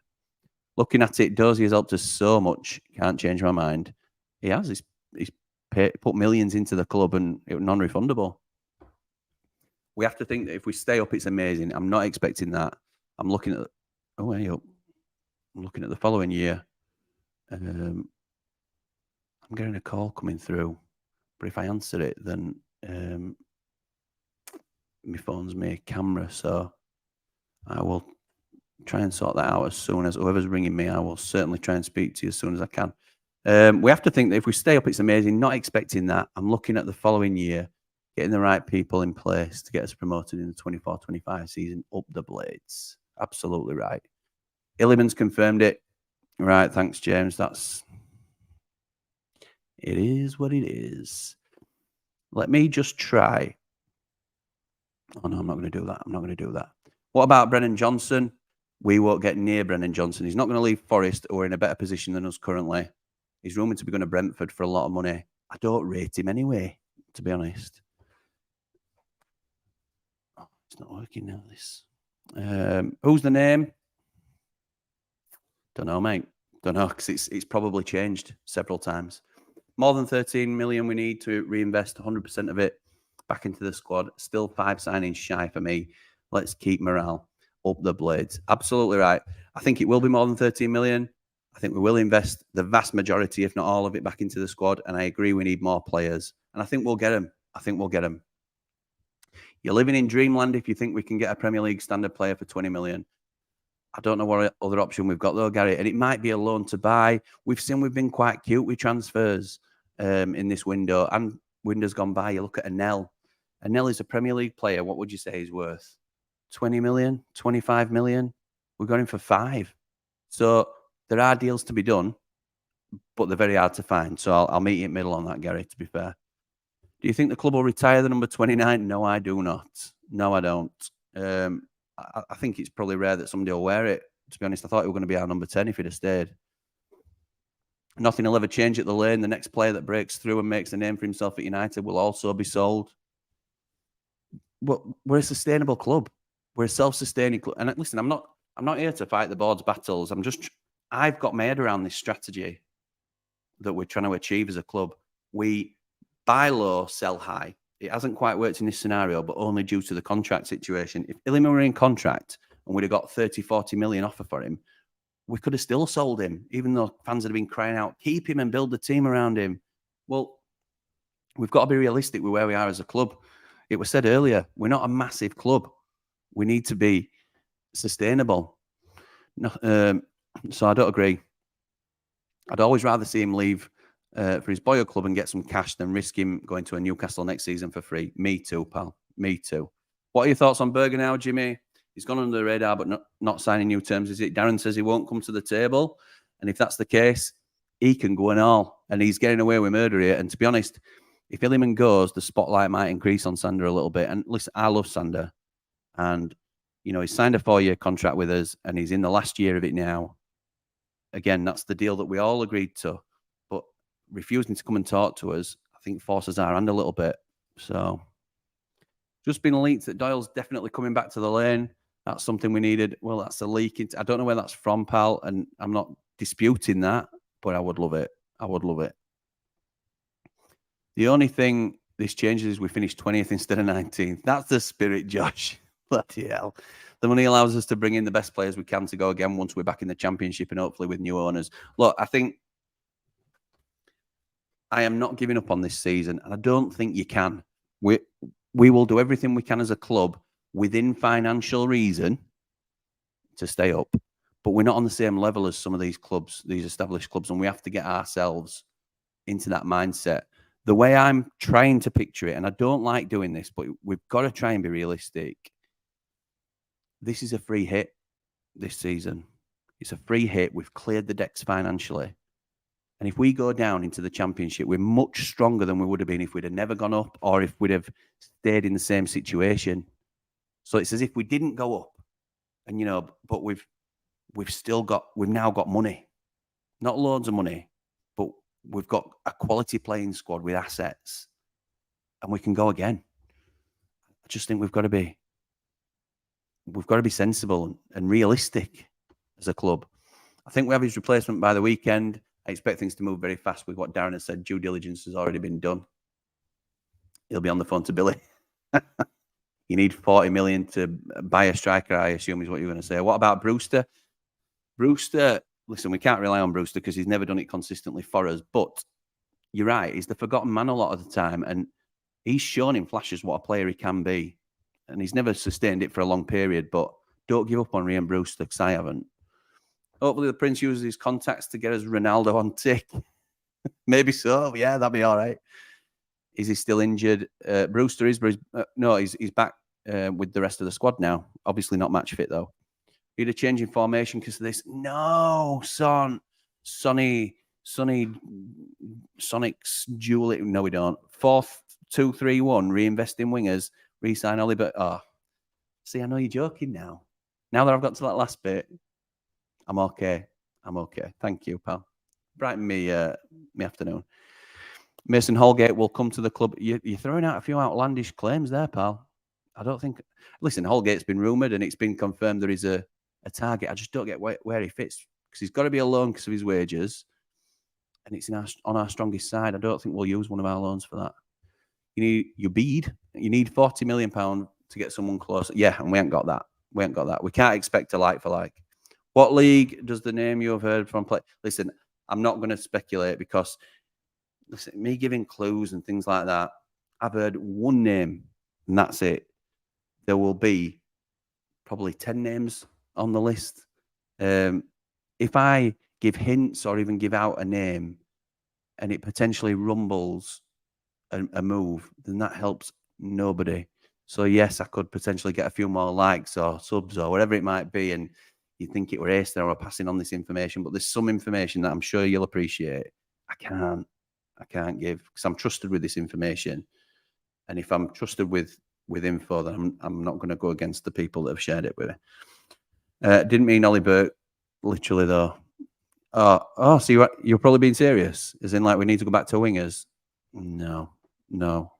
looking at it, Dozie has helped us so much. Can't change my mind. He has. He's put millions into the club, and it was non-refundable. We have to think that if we stay up, it's amazing. I'm not expecting that. I'm looking at. Oh, hey up. I'm looking at the following year. I'm getting a call coming through, but if I answer it, then my phone's my camera, so I will try and sort that out as soon as whoever's ringing me. I will certainly try and speak to you as soon as I can. We have to think that if we stay up, it's amazing. Not expecting that. I'm looking at the following year, getting the right people in place to get us promoted in the 24-25 season. Up the Blades. Absolutely right. Illiman's confirmed it. Right, thanks, James. It is what it is. Let me just try. Oh, no, I'm not going to do that. I'm not going to do that. What about Brennan Johnson? We won't get near Brennan Johnson. He's not going to leave Forest or in a better position than us currently. He's rumoured to be going to Brentford for a lot of money. I don't rate him anyway, to be honest. Oh, it's not working now, this. Who's the name? Don't know, mate. Don't know, because it's probably changed several times. More than 13 million we need to reinvest 100% of it back into the squad. Still 5 signings shy for me. Let's keep morale up the Blades. Absolutely right. I think it will be more than 13 million. I think we will invest the vast majority, if not all of it, back into the squad. And I agree we need more players. And I think we'll get them. I think we'll get them. You're living in dreamland if you think we can get a Premier League standard player for 20 million. I don't know what other option we've got though, Gary. And it might be a loan to buy. We've been quite cute with transfers in this window. And windows gone by, you look at Anel. Anel is a Premier League player. What would you say he's worth? 20 million, 25 million? We got him for 5. So there are deals to be done, but they're very hard to find. So I'll meet you in the middle on that, Gary, to be fair. Do you think the club will retire the number 29? No, I do not. No, I don't. I think it's probably rare that somebody will wear it. To be honest, I thought it was going to be our number 10 if he'd have stayed. Nothing will ever change at the Lane. The next player that breaks through and makes a name for himself at United will also be sold. But we're a sustainable club. We're a self-sustaining club. And listen, I'm not here to fight the board's battles. I've got my head around this strategy that we're trying to achieve as a club. We buy low, sell high. It hasn't quite worked in this scenario, but only due to the contract situation. If Illiman were in contract and we'd have got 30, 40 million offer for him, we could have still sold him, even though fans had been crying out, keep him and build the team around him. Well, we've got to be realistic with where we are as a club. It was said earlier, we're not a massive club. We need to be sustainable. No, so I don't agree. I'd always rather see him leave for his boyhood club and get some cash than risk him going to a Newcastle next season for free. Me too, pal. Me too. What are your thoughts on Berger now, Jimmy? He's gone under the radar, but not signing new terms, is it? Darren says he won't come to the table. And if that's the case, he can go and all. And he's getting away with murder here. And to be honest, if Illiman goes, the spotlight might increase on Sander a little bit. And listen, I love Sander. And, you know, he's signed a 4-year contract with us and he's in the last year of it now. Again, that's the deal that we all agreed to. But refusing to come and talk to us, I think forces our hand a little bit. So, just been leaked that Doyle's definitely coming back to the lane. That's something we needed. Well, that's a leak. I don't know where that's from, pal, and I'm not disputing that, but I would love it. I would love it. The only thing this changes is we finished 20th instead of 19th. That's the spirit, Josh. Bloody hell. The money allows us to bring in the best players we can to go again once we're back in the Championship and hopefully with new owners. Look, I think I am not giving up on this season, and I don't think you can. We will do everything we can as a club within financial reason to stay up. But we're not on the same level as some of these clubs, these established clubs, and we have to get ourselves into that mindset. The way I'm trying to picture it, and I don't like doing this, but we've got to try and be realistic. This is a free hit this season. It's a free hit. We've cleared the decks financially. And if we go down into the Championship, we're much stronger than we would have been if we'd have never gone up or if we'd have stayed in the same situation. So it's as if we didn't go up. And, you know, but we've now got money. Not loads of money, but we've got a quality playing squad with assets. And we can go again. I just think we've got to be sensible and realistic as a club. I think we have his replacement by the weekend. I expect things to move very fast with what Darren has said. Due diligence has already been done. He'll be on the phone to Billy. You need 40 million to buy a striker, I assume is what you're going to say. What about Brewster? Brewster, listen, we can't rely on Brewster because he's never done it consistently for us. But you're right, he's the forgotten man a lot of the time. And he's shown in flashes what a player he can be. And he's never sustained it for a long period. But don't give up on Ryan Brewster because I haven't. Hopefully the Prince uses his contacts to get us Ronaldo on tick. Maybe so. Yeah, that'd be all right. Is he still injured? Brewster is, but he's back with the rest of the squad now. Obviously not match fit, though. Need a change in formation because of this? No, Sonic's Julie. No, we don't. 4-2-3-1, reinvest in wingers, re-sign Oliver. Oh, see, I know you're joking now. Now that I've got to that last bit, I'm okay. Thank you, pal. Brighten me afternoon. Mason Holgate will come to the club. You're throwing out a few outlandish claims there, pal. I don't think... Listen, Holgate's been rumoured and it's been confirmed there is a target. I just don't get where he fits because he's got to be a loan because of his wages and it's on our strongest side. I don't think we'll use one of our loans for that. You need 40 million pound to get someone close. Yeah, and we ain't got that. We can't expect a like for like. What league does the name you have heard from play? Listen, I'm not going to speculate because, listen, me giving clues and things like that, I've heard one name and that's it. There will be probably 10 names on the list. If I give hints or even give out a name and it potentially rumbles a move, then that helps nobody. So yes, I could potentially get a few more likes or subs or whatever it might be, and you think it were Ace there or passing on this information, but there's some information that I'm sure you'll appreciate. I can't give because I'm trusted with this information, and if I'm trusted with info, then I'm not going to go against the people that have shared it with me. Didn't mean Ollie Burke, literally though. So you're probably being serious, as in like we need to go back to wingers. No,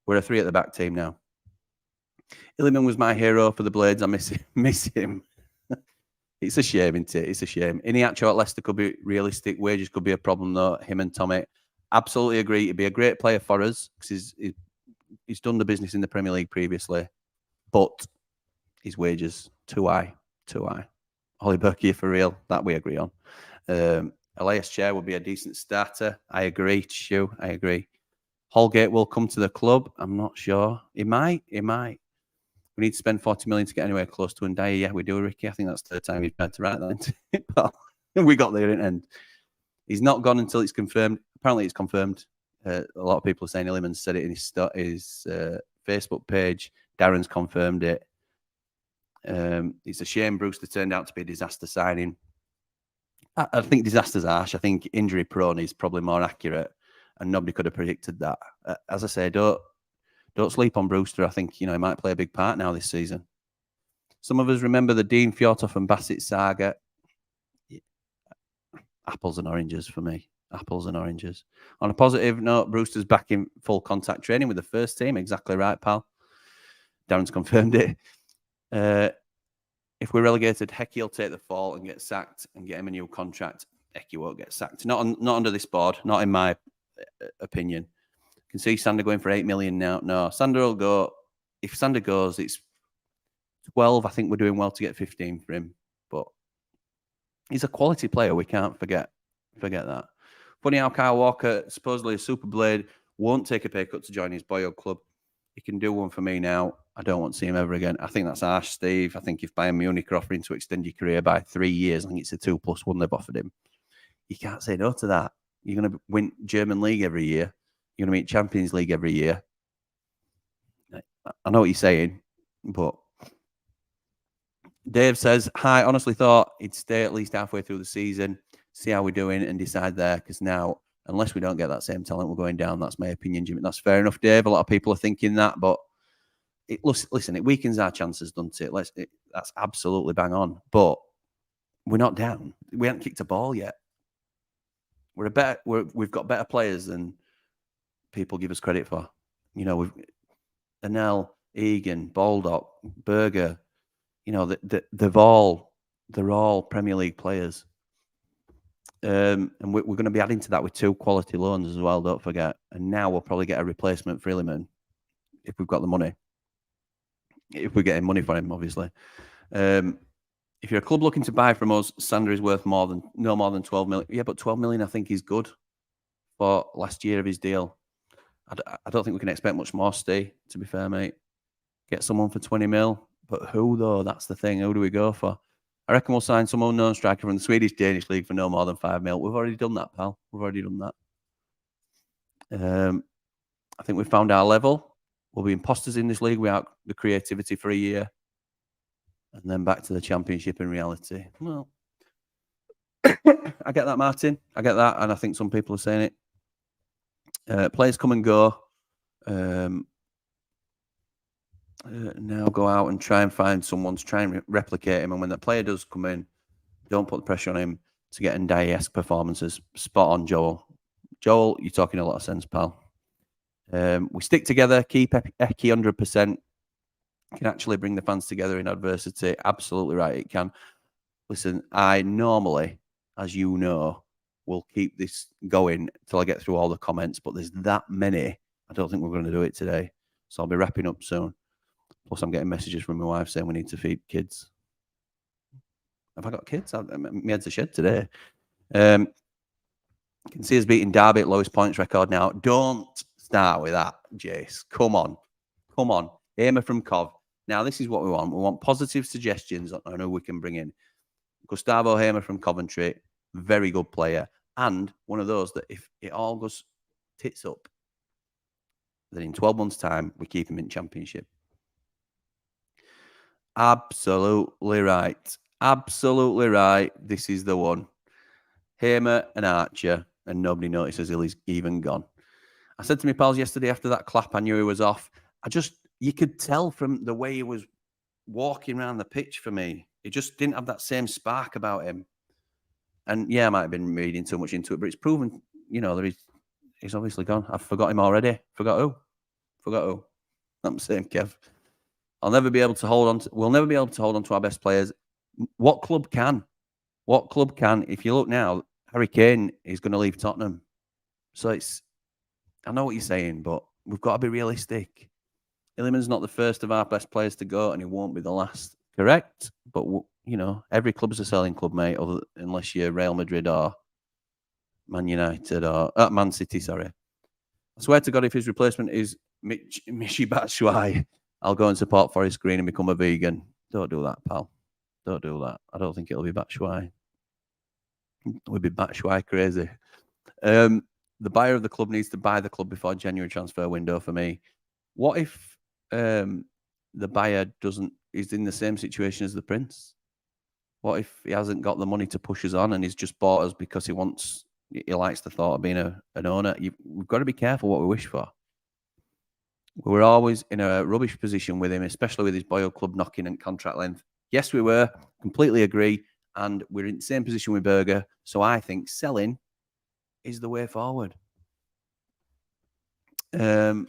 we're a 3 at the back team now. Illiman was my hero for the Blades. I miss him. It's a shame, isn't it? It's a shame. Iniacho at Leicester could be realistic. Wages could be a problem, though. Him and Tommy. Absolutely agree. He'd be a great player for us because he's done the business in the Premier League previously. But his wages, too high. Ollie Burke for real. That we agree on. Elias Chair would be a decent starter. I agree, Stu. I agree. Holgate will come to the club. I'm not sure. He might. We need to spend 40 million to get anywhere close to Ndiaye. Yeah, we do, Ricky. I think that's the third time you've tried to write that. We got there in the end. He's not gone until it's confirmed. Apparently, it's confirmed. A lot of people are saying Illiman said it in his Facebook page. Darren's confirmed it. It's a shame Brewster turned out to be a disaster signing. I think disaster's harsh. I think injury prone is probably more accurate, and nobody could have predicted that. As I say, don't sleep on Brewster. I think he might play a big part now this season. Some of us remember the Dean Fjortoff and Bassett saga. Apples and oranges for me. Apples and oranges. On a positive note, Brewster's back in full contact training with the first team. Exactly right, pal. Darren's confirmed it. If we're relegated, Hecky will take the fall and get sacked and get him a new contract. Hecky won't get sacked. Not under this board. Not in my opinion. I can see Sander going for 8 million now. No, Sander will go. If Sander goes, it's 12. I think we're doing well to get 15 for him. But he's a quality player. We can't forget that. Funny how Kyle Walker, supposedly a super blade, won't take a pay cut to join his boyhood club. He can do one for me now. I don't want to see him ever again. I think that's harsh, Steve. I think if Bayern Munich are offering to extend your career by 3 years, I think it's a 2+1 they've offered him. You can't say no to that. You're going to win German League every year. You're going to meet Champions League every year. I know what you're saying, but Dave says, hi, honestly thought he'd stay at least halfway through the season, see how we're doing and decide there, because now, unless we don't get that same talent, we're going down. That's my opinion, Jimmy. That's fair enough, Dave. A lot of people are thinking that, but listen, it weakens our chances, doesn't it? That's absolutely bang on. But we're not down. We haven't kicked a ball yet. We've got better players than people give us credit for. We've Anel, Egan, Baldock, Berger. They're all Premier League players. And we're going to be adding to that with 2 quality loans as well, don't forget. And now we'll probably get a replacement for Illiman if we've got the money. If we're getting money for him, obviously. If you're a club looking to buy from us, Sander is worth no more than 12 million. Yeah, but 12 million I think is good for last year of his deal. I don't think we can expect much more, Steve, to be fair, mate. Get someone for 20 mil. But who, though? That's the thing. Who do we go for? I reckon we'll sign some unknown striker from the Swedish-Danish league for no more than 5 mil. We've already done that, pal. We've already done that. I think we've found our level. We'll be imposters in this league without the creativity for a year. And then back to the championship in reality. Well, I get that, Martin. I get that. And I think some people are saying it. Players come and go. Now go out and try and find someone to try and replicate him. And when the player does come in, don't put the pressure on him to get Ndiaye-esque performances. Spot on, Joel. Joel, you're talking a lot of sense, pal. We stick together, keep Eki 100%. Can actually bring the fans together in adversity. Absolutely right, it can. Listen, I normally, as you know, will keep this going till I get through all the comments, but there's that many. I don't think we're going to do it today. So I'll be wrapping up soon. Plus, I'm getting messages from my wife saying we need to feed kids. Have I got kids? My head's a shed today. You can see us beating Derby at lowest points record now. Don't start with that, Jace. Come on. Aimer from Cov. Now, this is what we want. We want positive suggestions on who we can bring in. Gustavo Hamer from Coventry, very good player. And one of those that if it all goes tits up, then in 12 months' time, we keep him in Championship. Absolutely right. Absolutely right. This is the one. Hamer and Archer, and nobody notices he's even gone. I said to my pals yesterday after that clap, I knew he was off. You could tell from the way he was walking around the pitch for me. He just didn't have that same spark about him. And yeah, I might have been reading too much into it, but it's proven, he's obviously gone. I've forgot him already. Forgot who. I'm saying, Kev. We'll never be able to hold on to our best players. What club can? If you look now, Harry Kane is going to leave Tottenham. So I know what you're saying, but we've got to be realistic. Illiman's not the first of our best players to go, and he won't be the last. Correct? But, every club's a selling club, mate, unless you're Real Madrid or Man United or Man City, sorry. I swear to God, if his replacement is Michy Batshuayi, I'll go and support Forest Green and become a vegan. Don't do that, pal. Don't do that. I don't think it'll be Batshuayi. We'd be Batshuayi crazy. The buyer of the club needs to buy the club before January transfer window for me. What if the buyer is in the same situation as the Prince? What if he hasn't got the money to push us on and he's just bought us because he likes the thought of being an owner? We've got to be careful what we wish for. We were always in a rubbish position with him, especially with his Boyle club knocking and contract length. Yes, we were. Completely agree. And we're in the same position with Berger. So I think selling is the way forward. Free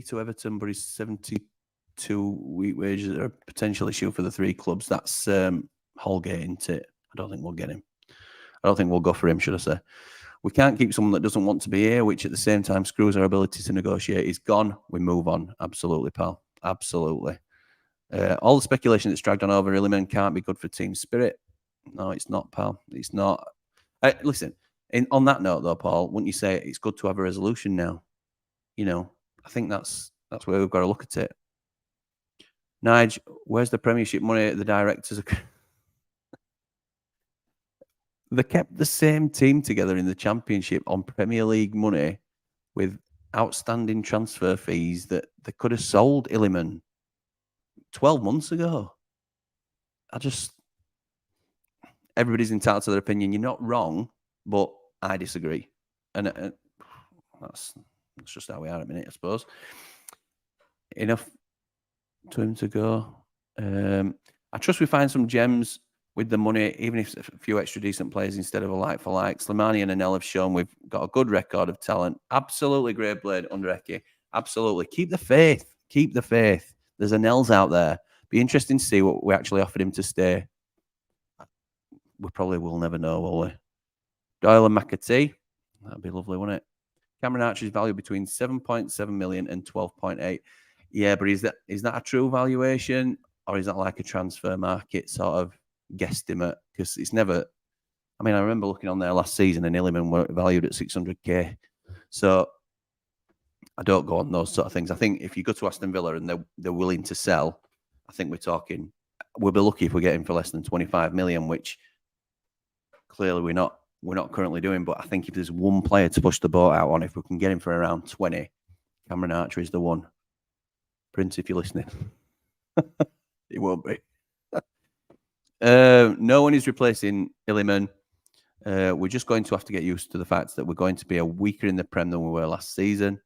to Everton, but he's 72-week wages are a potential issue for the three clubs. That's Holgate, isn't it? I don't think we'll get him. I don't think we'll go for him, should I say. We can't keep someone that doesn't want to be here, which at the same time screws our ability to negotiate. He's gone. We move on. Absolutely, pal. Absolutely. All the speculation that's dragged on over Illiman can't be good for team spirit. No, it's not, pal. It's not. Listen, on that note, though, Paul, wouldn't you say it's good to have a resolution now? I think that's where we've got to look at it. Nige, where's the Premiership money? The directors they kept the same team together in the Championship on Premier League money with outstanding transfer fees that they could have sold Illiman 12 months ago. Everybody's entitled to their opinion. You're not wrong, but I disagree. And that's just how we are at the minute, I suppose. Enough to him to go. I trust we find some gems with the money, even if it's a few extra decent players instead of a like-for-like. Slimani and Anel have shown we've got a good record of talent. Absolutely great blade under Eki. Absolutely. Keep the faith. Keep the faith. There's Anel's out there. Be interesting to see what we actually offered him to stay. We probably will never know, will we? Doyle and McAtee. That'd be lovely, wouldn't it? Cameron Archer's value between 7.7 million and 12.8. Yeah, but is that a true valuation, or is that like a transfer market sort of guesstimate? Because it's never. I mean, I remember looking on there last season, and Illiman were valued at 600k. So I don't go on those sort of things. I think if you go to Aston Villa and they're willing to sell, I think we'll be lucky if we get him for less than 25 million, which clearly we're not currently doing. But I think if there's one player to push the boat out on, if we can get him for around 20, Cameron Archer is the one. Prince, if you're listening. It won't be. No one is replacing Illiman. We're just going to have to get used to the fact that we're going to be weaker in the Prem than we were last season.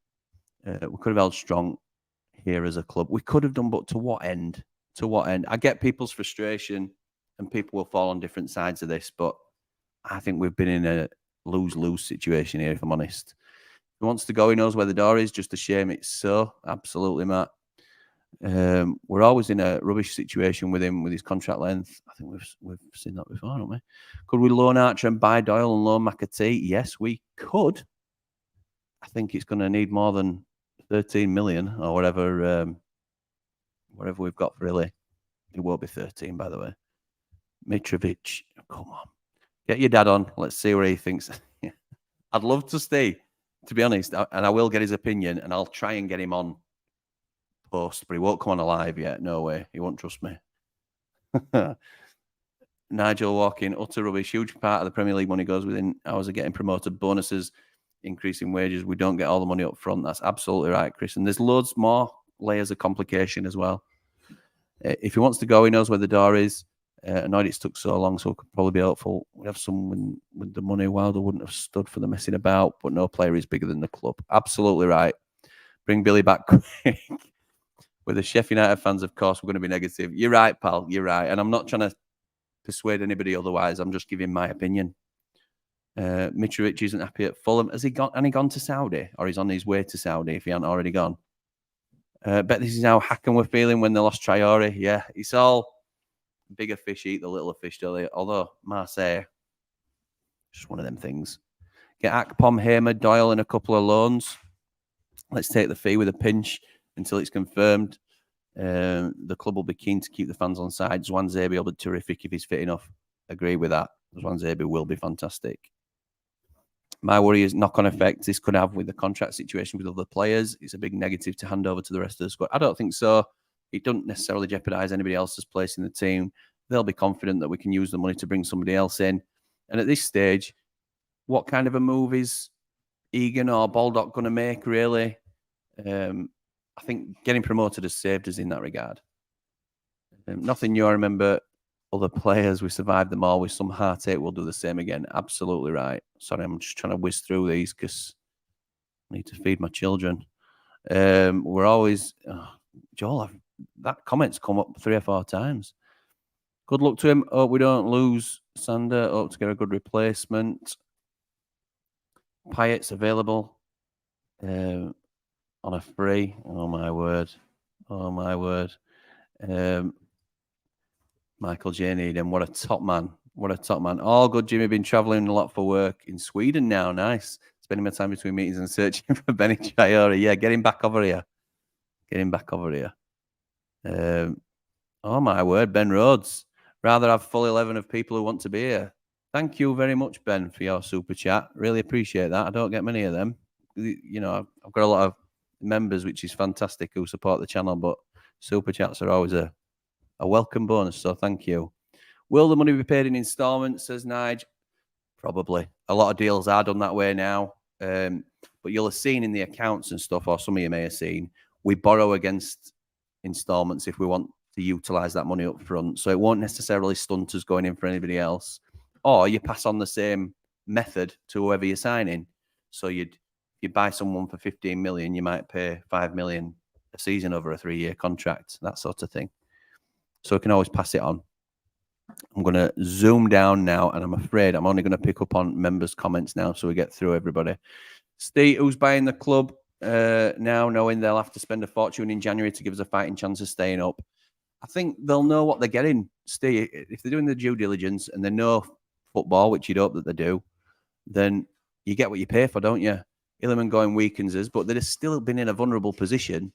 We could have held strong here as a club. We could have done, but to what end? To what end? I get people's frustration, and people will fall on different sides of this, but I think we've been in a lose-lose situation here, if I'm honest. If he wants to go, he knows where the door is. Just a shame it's so. Absolutely, Matt. We're always in a rubbish situation with him with his contract length. I think we've seen that before, haven't we? Could we loan Archer and buy Doyle and loan McAtee? Yes, we could. I think it's going to need more than 13 million or whatever we've got for Illy. It won't be 13, by the way. Mitrovic, come on. Get your dad on. Let's see what he thinks. I'd love to stay, to be honest, and I will get his opinion, and I'll try and get him on post, but he won't come on alive yet. No way. He won't trust me. Nigel Walking, utter rubbish. Huge part of the Premier League money goes within hours of getting promoted. Bonuses, increasing wages. We don't get all the money up front. That's absolutely right, Chris. And there's loads more layers of complication as well. If he wants to go, he knows where the door is. Annoyed it's took so long, so we could probably be hopeful we have someone with the money. Wilder wouldn't have stood for the messing about, but no player is bigger than the club. Absolutely right. Bring Billy back quick. With the Sheffield United fans, of course, we're going to be negative. You're right, pal. You're right. And I'm not trying to persuade anybody otherwise. I'm just giving my opinion. Mitrovic isn't happy at Fulham. Has he gone to Saudi? Or he's on his way to Saudi if he hasn't already gone? Bet this is how Hacken were feeling when they lost Traore. Yeah, it's all bigger fish eat the littler fish, don't they? Although Marseille, just one of them things. Get Akpom, Hamer, Doyle, and a couple of loans. Let's take the fee with a pinch until it's confirmed. The club will be keen to keep the fans on side. Zwanzebe will be terrific if he's fit enough. Agree with that. Zwanzebe will be fantastic. My worry is knock-on effects this could have with the contract situation with other players. It's a big negative to hand over to the rest of the squad. I don't think so. It doesn't necessarily jeopardise anybody else's place in the team. They'll be confident that we can use the money to bring somebody else in. And at this stage, what kind of a move is Egan or Baldock going to make, really? I think getting promoted has saved us in that regard. Nothing new. I remember other players, we survived them all with some heartache. We'll do the same again. Absolutely right. Sorry, I'm just trying to whiz through these because I need to feed my children. We're always, Joel, that comment's come up 3 or 4 times. Good luck to him. Hope we don't lose Sander. Hope to get a good replacement. Pyatt's available on a free. Oh, my word. Oh, my word. Michael J. Needham, what a top man. What a top man. All good, Jimmy. Been travelling a lot for work in Sweden now. Nice. Spending my time between meetings and searching for Benny Chiora. Yeah, get him back over here. Get him back over here. Oh, my word. Ben Rhodes. Rather have full 11 of people who want to be here. Thank you very much, Ben, for your super chat. Really appreciate that. I don't get many of them. You know, I've got a lot of members, which is fantastic, who support the channel, but super chats are always a welcome bonus, so thank you. Will the money be paid in installments, says Nige? Probably. A lot of deals are done that way now. But you'll have seen in the accounts and stuff, or some of you may have seen, we borrow against installments if we want to utilise that money up front. So it won't necessarily stunt us going in for anybody else. Or you pass on the same method to whoever you're signing. So you buy someone for 15 million, you might pay 5 million a season over a 3-year contract, that sort of thing. So we can always pass it on. I'm going to zoom down now, and I'm afraid I'm only going to pick up on members' comments now so we get through everybody. Steve, who's buying the club now, knowing they'll have to spend a fortune in January to give us a fighting chance of staying up? I think they'll know what they're getting, Steve. If they're doing the due diligence and they know football, which you'd hope that they do, then you get what you pay for, don't you? Illiman going weakens us, but they'd still been in a vulnerable position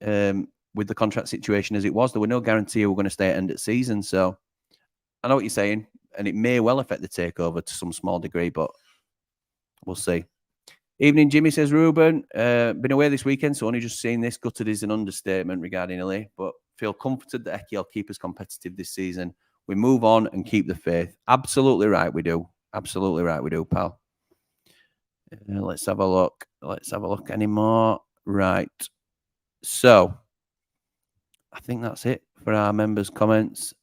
with the contract situation as it was. There were no guarantee we're going to stay at end of season. So I know what you're saying, and it may well affect the takeover to some small degree, but we'll see. Evening, Jimmy, says Ruben. Been away this weekend, so only just seeing this. Gutted is an understatement regarding Illy, but feel comforted that Eki will keep us competitive this season. We move on and keep the faith. Absolutely right, we do. Absolutely right, we do, pal. Let's have a look. Let's have a look anymore. Right. So I think that's it for our members' comments.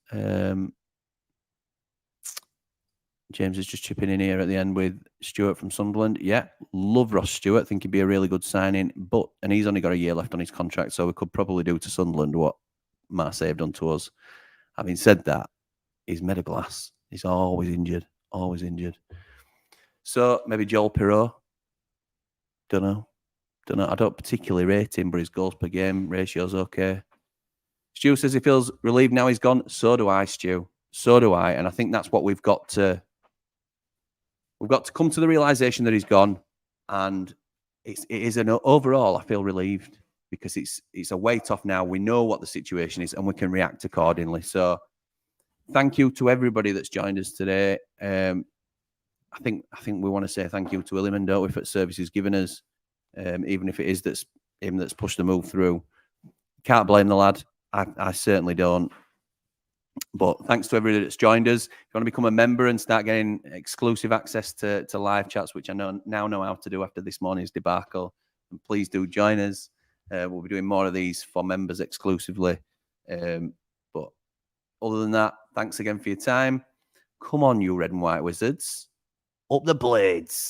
James is just chipping in here at the end with Stewart from Sunderland. Yeah, love Ross Stewart. Think he'd be a really good signing, and he's only got a year left on his contract, so we could probably do to Sunderland what Marseille have done to us. Having said that, he's made of glass. He's always injured. Always injured. So maybe Joel Pirot. Don't know. I don't particularly rate him, but his goals per game ratio's okay. Stu says he feels relieved now he's gone. So do I, Stu. So do I. And I think that's what we've got to come to the realization that he's gone. And it is an overall, I feel relieved because it's a weight off now. We know what the situation is and we can react accordingly. So thank you to everybody that's joined us today. I think we want to say thank you to Illiman, don't we, for the service he's given us, even if it is that's him that's pushed the move through. Can't blame the lad. I certainly don't. But thanks to everybody that's joined us. If you want to become a member and start getting exclusive access to live chats, which I now know how to do after this morning's debacle, and please do join us. We'll be doing more of these for members exclusively. But other than that, thanks again for your time. Come on, you red and white wizards. Up the blades.